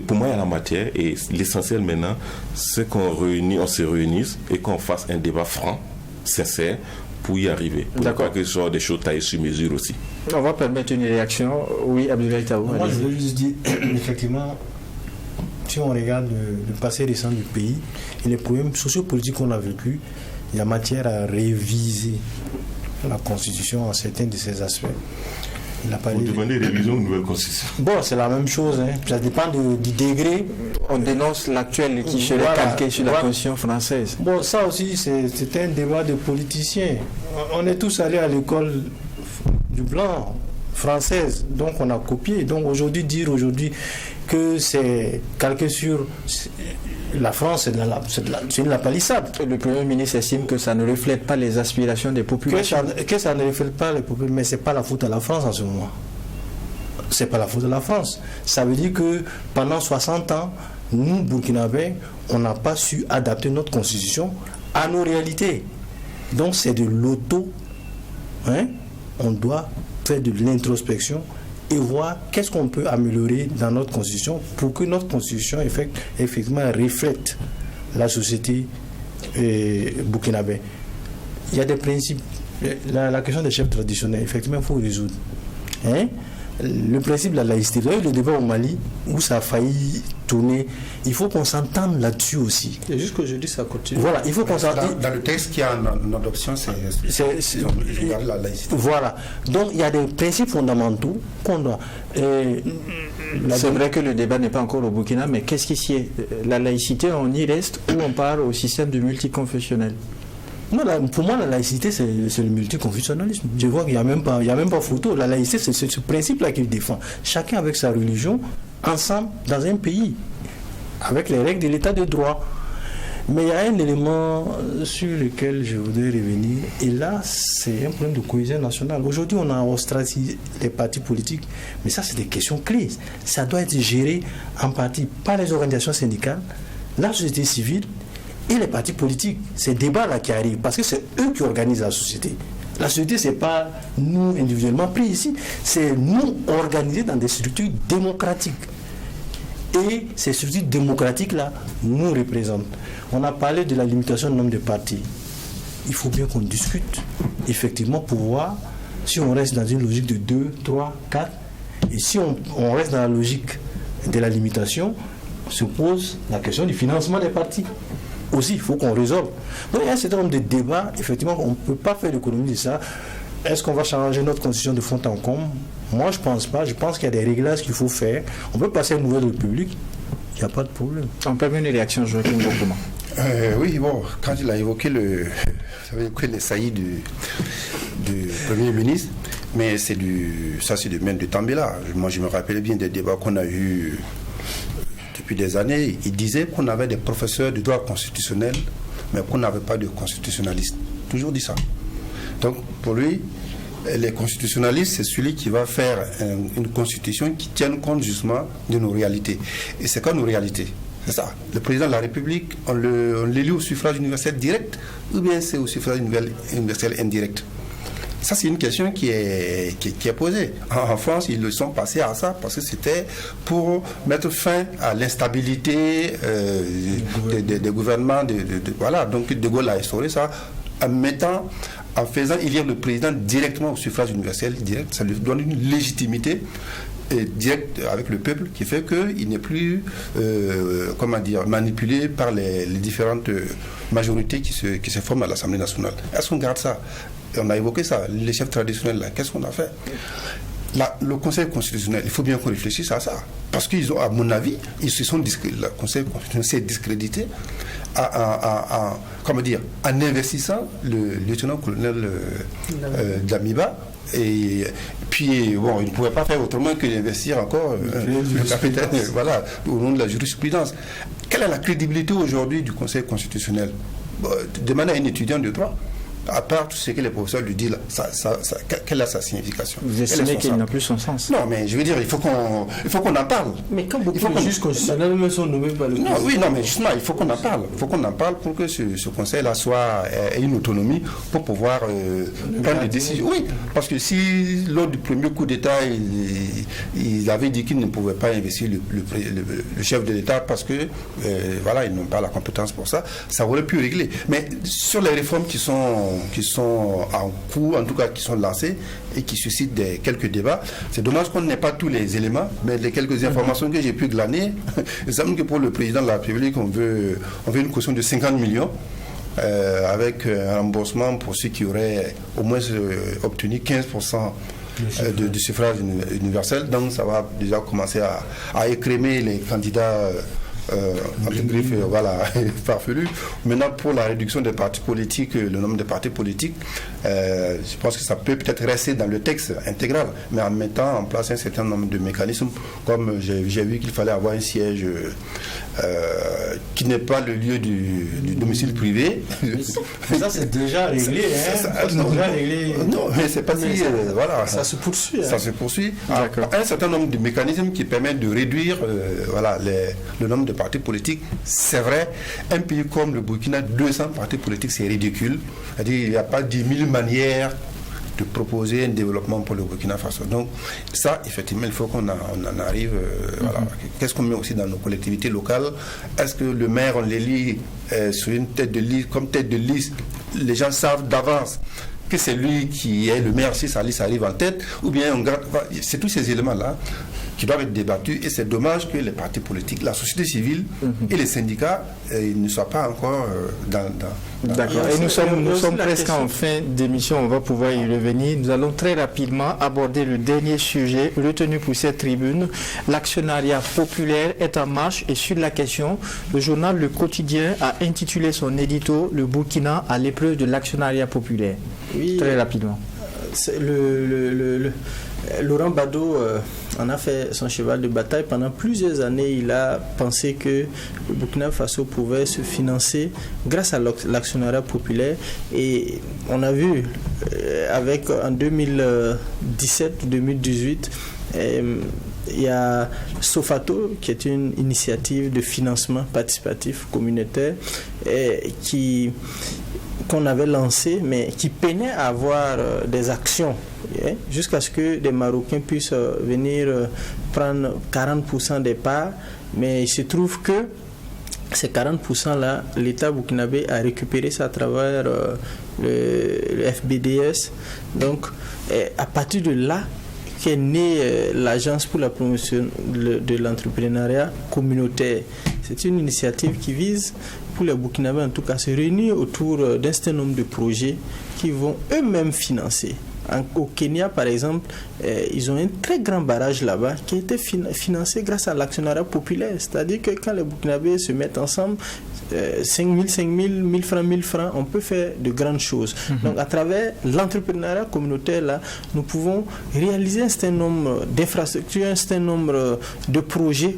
Pour moi, il y a la matière, et l'essentiel maintenant, c'est qu'on se réunisse et qu'on fasse un débat franc, sincère, pour y arriver. D'accord. Que ce soit des choses taillées sur mesure aussi. On va permettre une réaction. Oui, Abdoulaye Taou. Moi, je veux juste dire, effectivement, si on regarde le passé récent du pays et les problèmes sociopolitiques qu'on a vécu, il y a matière à réviser la Constitution en certains de ses aspects. Vous demandez révision de nouvelle constitution. Bon, c'est la même chose, hein. Ça dépend du degré. On dénonce l'actuel qui serait calqué sur la constitution française. Bon, ça aussi, c'est un débat de politiciens. On est tous allés à l'école du blanc, française, donc on a copié. Donc aujourd'hui, dire que c'est calqué sur la France, c'est une palissade. Le Premier ministre estime que ça ne reflète pas les aspirations des populations. Que ça ne reflète pas les populations, mais ce n'est pas la faute à la France en ce moment. C'est pas la faute de la France. Ça veut dire que pendant 60 ans, nous, Burkinabés, on n'a pas su adapter notre constitution à nos réalités. Donc c'est de l'auto. On doit faire de l'introspection et voir qu'est-ce qu'on peut améliorer dans notre constitution pour que notre constitution effectivement reflète la société burkinabé. Il y a des principes. La question des chefs traditionnels, effectivement, il faut résoudre. Le principe de la laïcité, vous avez le débat au Mali où ça a failli tourner. Il faut qu'on s'entende là-dessus aussi. Et jusqu'aujourd'hui, ça continue. Voilà, il faut qu'on s'entende. Dans le texte qui est en adoption, c'est la laïcité. Voilà. Donc, il y a des principes fondamentaux qu'on doit. C'est vrai que le débat n'est pas encore au Burkina, mais qu'est-ce qui est la laïcité, on y reste ou on part au système du multiconfessionnel? Non, pour moi, la laïcité, c'est le multiconfessionnalisme. Je vois qu'il n'y a même pas photo. La laïcité, c'est ce principe-là qu'il défend. Chacun avec sa religion, ensemble, dans un pays, avec les règles de l'état de droit. Mais il y a un élément sur lequel je voudrais revenir. Et là, c'est un problème de cohésion nationale. Aujourd'hui, on a ostracisé les partis politiques. Mais ça, c'est des questions clés. Ça doit être géré en partie par les organisations syndicales, la société civile, et les partis politiques, ces débats-là qui arrivent, parce que c'est eux qui organisent la société. La société, ce n'est pas nous individuellement pris ici, c'est nous organisés dans des structures démocratiques. Et ces structures démocratiques-là nous représentent. On a parlé de la limitation du nombre de partis. Il faut bien qu'on discute, effectivement, pour voir si on reste dans une logique de 2, 3, 4, et si on reste dans la logique de la limitation, se pose la question du financement des partis. Aussi, il faut qu'on résolve. Donc il y a un certain nombre de débats, effectivement, on ne peut pas faire l'économie de ça. Est-ce qu'on va changer notre constitution de fond en comble? Moi, je ne pense pas. Je pense qu'il y a des réglages qu'il faut faire. On peut passer à une nouvelle république, il n'y a pas de problème. On peut avoir une réaction, Joachim Gougouma. Oui, bon, quand il a évoqué les saillies du Premier ministre, mais c'est du domaine de Tambela. Moi, je me rappelle bien des débats qu'on a eus depuis des années. Il disait qu'on avait des professeurs de droit constitutionnel, mais qu'on n'avait pas de constitutionnalistes. Toujours dit ça. Donc, pour lui, les constitutionnalistes, c'est celui qui va faire une constitution qui tienne compte justement de nos réalités. Et c'est quoi nos réalités? C'est ça. Le président de la République, on l'élit au suffrage universel direct ou bien c'est au suffrage universel indirect? Ça, c'est une question qui est posée. En France, ils le sont passés à ça parce que c'était pour mettre fin à l'instabilité des gouvernements. Voilà. Donc, De Gaulle a instauré ça en faisant élire le président directement au suffrage universel direct. Ça lui donne une légitimité directe avec le peuple qui fait qu'il n'est plus manipulé par les différentes majorités qui se forment à l'Assemblée nationale. Est-ce qu'on garde ça? On a évoqué ça, les chefs traditionnels, là, qu'est-ce qu'on a fait? Le Conseil constitutionnel, il faut bien qu'on réfléchisse à ça. Parce qu'ils ont, à mon avis, le Conseil constitutionnel s'est discrédité en investissant le lieutenant-colonel Damiba. Et puis, bon, il ne pouvait pas faire autrement que d'investir encore le capitaine, voilà, au nom de la jurisprudence. Quelle est la crédibilité aujourd'hui du Conseil constitutionnel? Demandez à un étudiant de droit, à part tout ce que les professeurs lui disent là, quelle est sa signification? Vous estimez qu'il n'a plus son sens? Non, mais je veux dire, il faut qu'on en parle. Mais quand beaucoup de juges constitutionnels ne sont nommés par le non, oui, non, mais justement, il faut qu'on en parle. Il faut qu'on en parle pour que ce conseil-là ait une autonomie pour pouvoir prendre des décisions. Oui, parce que si lors du premier coup d'État, il avait dit qu'il ne pouvait pas investir le chef de l'État parce que, voilà, ils n'ont pas la compétence pour ça, ça aurait pu régler. Mais sur les réformes qui sont en cours, en tout cas qui sont lancées et qui suscitent quelques débats. C'est dommage qu'on n'ait pas tous les éléments, mais les quelques informations que j'ai pu glaner, il semble que pour le président de la République, on veut une caution de 50 millions avec un remboursement pour ceux qui auraient au moins obtenu 15% du suffrage universel. Donc ça va déjà commencer à écrémer les candidats entre griffes, voilà, farfelus. Maintenant, pour la réduction des partis politiques, le nombre de partis politiques, je pense que ça peut peut-être rester dans le texte intégral, mais en mettant en place un certain nombre de mécanismes, comme j'ai vu qu'il fallait avoir un siège qui n'est pas le lieu du domicile privé. Mais ça, c'est déjà réglé. Non, mais c'est pas si... voilà. Ça se poursuit. Ça se poursuit. Un certain nombre de mécanismes qui permettent de réduire voilà, le nombre de partis politiques. C'est vrai, un pays comme le Burkina, 200 partis politiques, c'est ridicule. C'est-à-dire qu'il n'y a pas 10 000 manières de proposer un développement pour le Burkina Faso. Donc ça, effectivement, il faut qu'on en arrive. Voilà. Qu'est-ce qu'on met aussi dans nos collectivités locales? Est-ce que le maire, on l'élit sur une tête de liste, comme tête de liste, les gens savent d'avance que c'est lui qui est le maire si sa liste arrive en tête, ou bien on garde... C'est tous ces éléments-là qui doivent être débattus, et c'est dommage que les partis politiques, la société civile et les syndicats ne soient pas encore dans D'accord. Et nous sommes presque en fin d'émission, on va pouvoir y revenir. Nous allons très rapidement aborder le dernier sujet retenu pour cette tribune. L'actionnariat populaire est en marche, et sur la question, le journal Le Quotidien a intitulé son édito « Le Burkina à l'épreuve de l'actionnariat populaire ». Oui, très rapidement. Laurent Gbagbo en a fait son cheval de bataille. Pendant plusieurs années, il a pensé que le Burkina Faso pouvait se financer grâce à l'actionnariat populaire. Et on a vu en 2017-2018, il y a Sofato, qui est une initiative de financement participatif communautaire qu'on avait lancé, mais qui peinait à avoir des actions, jusqu'à ce que des Marocains puissent venir prendre 40% des parts. Mais il se trouve que ces 40%-là, l'État burkinabé a récupéré ça à travers le FBDS. Donc, à partir de là, qu'est née l'Agence pour la promotion de l'entrepreneuriat communautaire. C'est une initiative qui vise, pour les Burkinabés en tout cas, se réunir autour d'un certain nombre de projets qui vont eux-mêmes financer. Au Kenya, par exemple, ils ont un très grand barrage là-bas qui a été financé grâce à l'actionnariat populaire. C'est-à-dire que quand les Burkinabés se mettent ensemble, 5 000, 1000 francs, on peut faire de grandes choses. Donc, à travers l'entrepreneuriat communautaire, là, nous pouvons réaliser un certain nombre d'infrastructures, un certain nombre de projets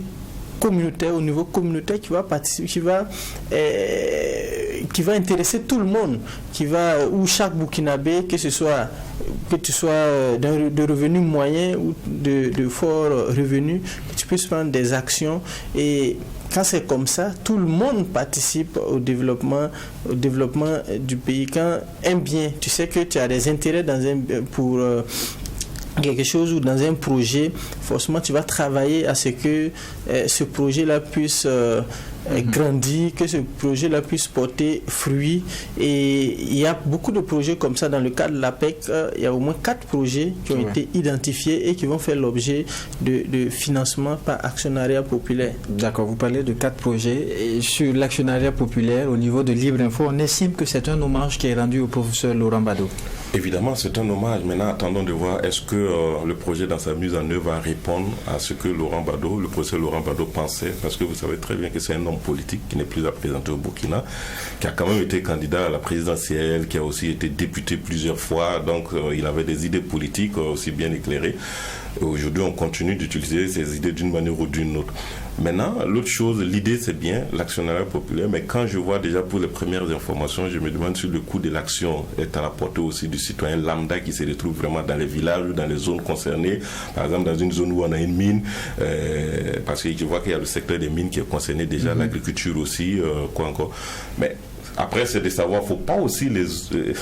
communautaire, au niveau communautaire, qui va participer, qui va intéresser tout le monde, où chaque Burkinabé, que tu sois de revenus moyens ou de forts revenus, que tu puisses prendre des actions. Et quand c'est comme ça, tout le monde participe au développement du pays. Quand un bien, tu sais que tu as des intérêts pour quelque chose ou dans un projet, forcément tu vas travailler à ce que ce projet-là puisse grandir, que ce projet-là puisse porter fruit. Et il y a beaucoup de projets comme ça dans le cadre de l'APEC. Il y a au moins 4 projets qui ont été identifiés et qui vont faire l'objet de financement par actionnariat populaire. D'accord, vous parlez de 4 projets. Et sur l'actionnariat populaire, au niveau de Libre Info, on estime que c'est un hommage qui est rendu au professeur Laurent Gbagbo. Évidemment, c'est un hommage. Maintenant, attendons de voir est-ce que le projet, dans sa mise en œuvre, va répondre à ce que le professeur Laurent Gbagbo pensait, parce que vous savez très bien que c'est un homme politique qui n'est plus à présenter au Burkina, qui a quand même été candidat à la présidentielle, qui a aussi été député plusieurs fois, donc il avait des idées politiques aussi bien éclairées. Et aujourd'hui, on continue d'utiliser ces idées d'une manière ou d'une autre. Maintenant, l'autre chose, l'idée c'est bien, l'actionnariat populaire, mais quand je vois déjà pour les premières informations, je me demande si le coût de l'action est à la portée aussi du citoyen lambda qui se retrouve vraiment dans les villages ou dans les zones concernées. Par exemple, dans une zone où on a une mine, parce que je vois qu'il y a le secteur des mines qui est concerné déjà, l'agriculture aussi, quoi encore. Mais après, c'est de savoir, il ne faut pas aussi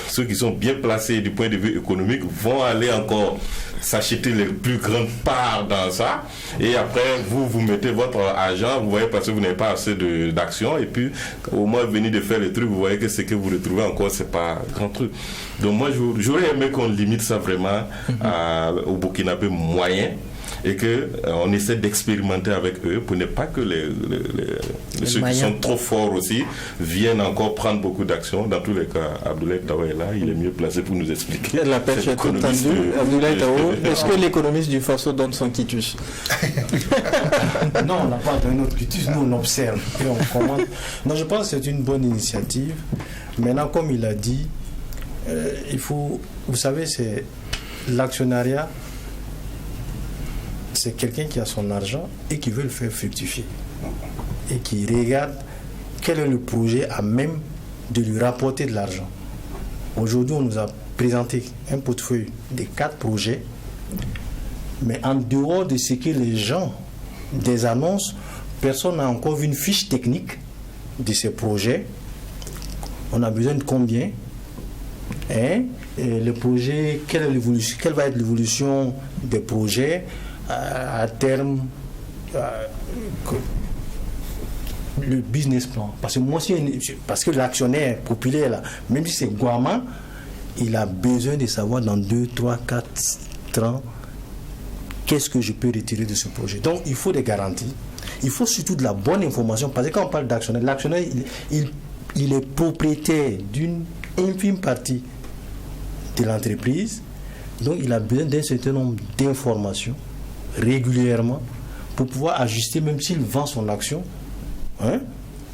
ceux qui sont bien placés du point de vue économique vont aller encore s'acheter les plus grandes parts dans ça. Et après, vous mettez votre argent, vous voyez, parce que vous n'avez pas assez d'actions. Et puis, au moins, venir de faire les trucs, vous voyez que ce que vous retrouvez encore, ce n'est pas un grand truc. Donc, moi, j'aurais aimé qu'on limite ça vraiment au Burkinabé moyen. et qu'on essaie d'expérimenter avec eux pour ne pas que ceux qui sont trop forts aussi viennent encore prendre beaucoup d'actions. Dans tous les cas, Abdoulaye Tao est là, il est mieux placé pour nous expliquer. La perche est tendue. Abdoulaye Tao, est-ce que l'économiste du Faso donne son quitus? Non, on n'a pas donné notre quitus, nous on observe et on commande. Non, je pense que c'est une bonne initiative. Maintenant, comme il a dit, il faut, vous savez, c'est l'actionnariat, c'est quelqu'un qui a son argent et qui veut le faire fructifier et qui regarde quel est le projet à même de lui rapporter de l'argent. Aujourd'hui, on nous a présenté un portefeuille de 4 projets, mais en dehors de ce que les gens, des annonces, personne n'a encore vu une fiche technique de ces projets. On a besoin de combien? Et le projet, quelle va être l'évolution des projets à terme, le business plan. Parce que moi, parce que l'actionnaire populaire, là, même si c'est Guaman, il a besoin de savoir dans 2, 3, 4 ans, qu'est-ce que je peux retirer de ce projet. Donc, il faut des garanties. Il faut surtout de la bonne information. Parce que quand on parle d'actionnaire, l'actionnaire, il est propriétaire d'une infime partie de l'entreprise. Donc, il a besoin d'un certain nombre d'informations régulièrement pour pouvoir ajuster, même s'il vend son action, hein,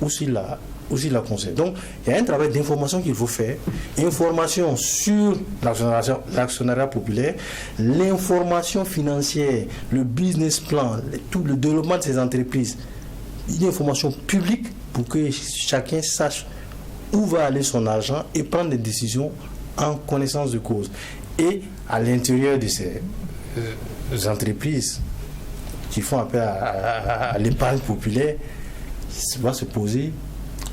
ou s'il la conseille. Donc, il y a un travail d'information qu'il faut faire. Information sur l'actionnariat populaire, l'information financière, le business plan, tout le développement de ces entreprises. Une information publique pour que chacun sache où va aller son argent et prendre des décisions en connaissance de cause. Et à l'intérieur de ces entreprises qui font appel à l'épargne populaire, va se poser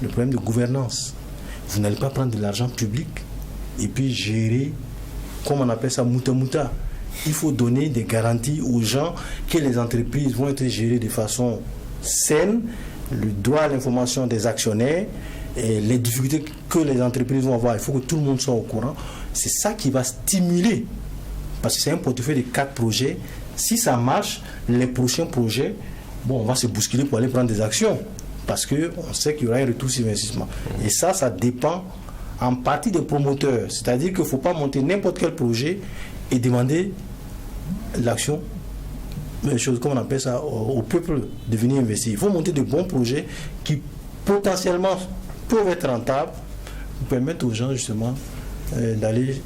le problème de gouvernance. Vous n'allez pas prendre de l'argent public et puis gérer, comme on appelle ça, mouta-mouta. Il faut donner des garanties aux gens que les entreprises vont être gérées de façon saine, le droit à l'information des actionnaires et les difficultés que les entreprises vont avoir. Il faut que tout le monde soit au courant. C'est ça qui va stimuler, parce que c'est un portefeuille de 4 projets. Si ça marche, les prochains projets, bon, on va se bousculer pour aller prendre des actions, parce qu'on sait qu'il y aura un retour sur investissement. Et ça dépend en partie des promoteurs. C'est-à-dire qu'il ne faut pas monter n'importe quel projet et demander l'action, une chose comme on appelle ça, au peuple de venir investir. Il faut monter de bons projets qui potentiellement peuvent être rentables pour permettre aux gens justement d'aller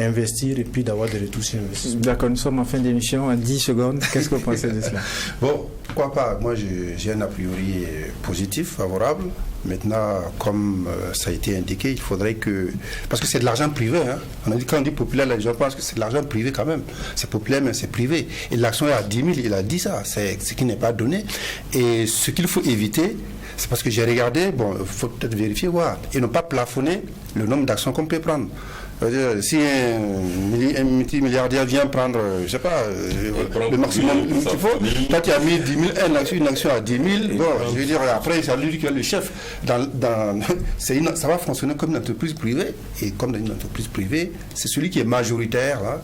investir et puis d'avoir des retours sur investissement. D'accord, nous sommes en fin d'émission, en 10 secondes. Qu'est-ce que vous pensez de cela? Bon, pourquoi pas? Moi, j'ai un a priori positif, favorable. Maintenant, comme ça a été indiqué, il faudrait que... Parce que c'est de l'argent privé. Hein. Quand on dit populaire, les gens pensent que c'est de l'argent privé quand même. C'est populaire, mais c'est privé. Et l'action est à 10 000, il a dit ça. C'est ce qui n'est pas donné. Et ce qu'il faut éviter, c'est parce que j'ai regardé, bon, il faut peut-être vérifier, voir, et ne pas plafonner le nombre d'actions qu'on peut prendre. Si un multimilliardaire vient prendre, je ne sais pas, le maximum qu'il faut, toi tu as mis 10 000, une action à 10 000, bon, je veux dire, après c'est lui qui est le chef. Ça va fonctionner comme une entreprise privée, et comme dans une entreprise privée, c'est celui qui est majoritaire là,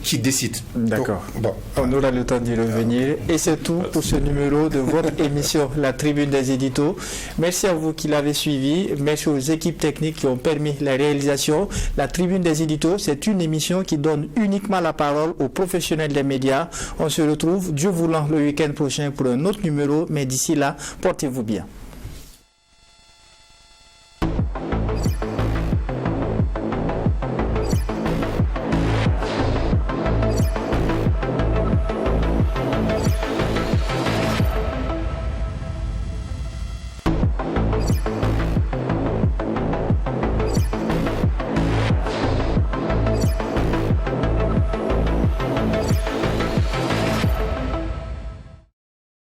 qui décide. D'accord. Bon. On aura le temps d'y revenir. Et c'est tout pour ce numéro de votre émission, La Tribune des Éditos. Merci à vous qui l'avez suivi. Merci aux équipes techniques qui ont permis la réalisation. La Tribune des Éditos, c'est une émission qui donne uniquement la parole aux professionnels des médias. On se retrouve, Dieu voulant, le week-end prochain pour un autre numéro, mais d'ici là, portez-vous bien.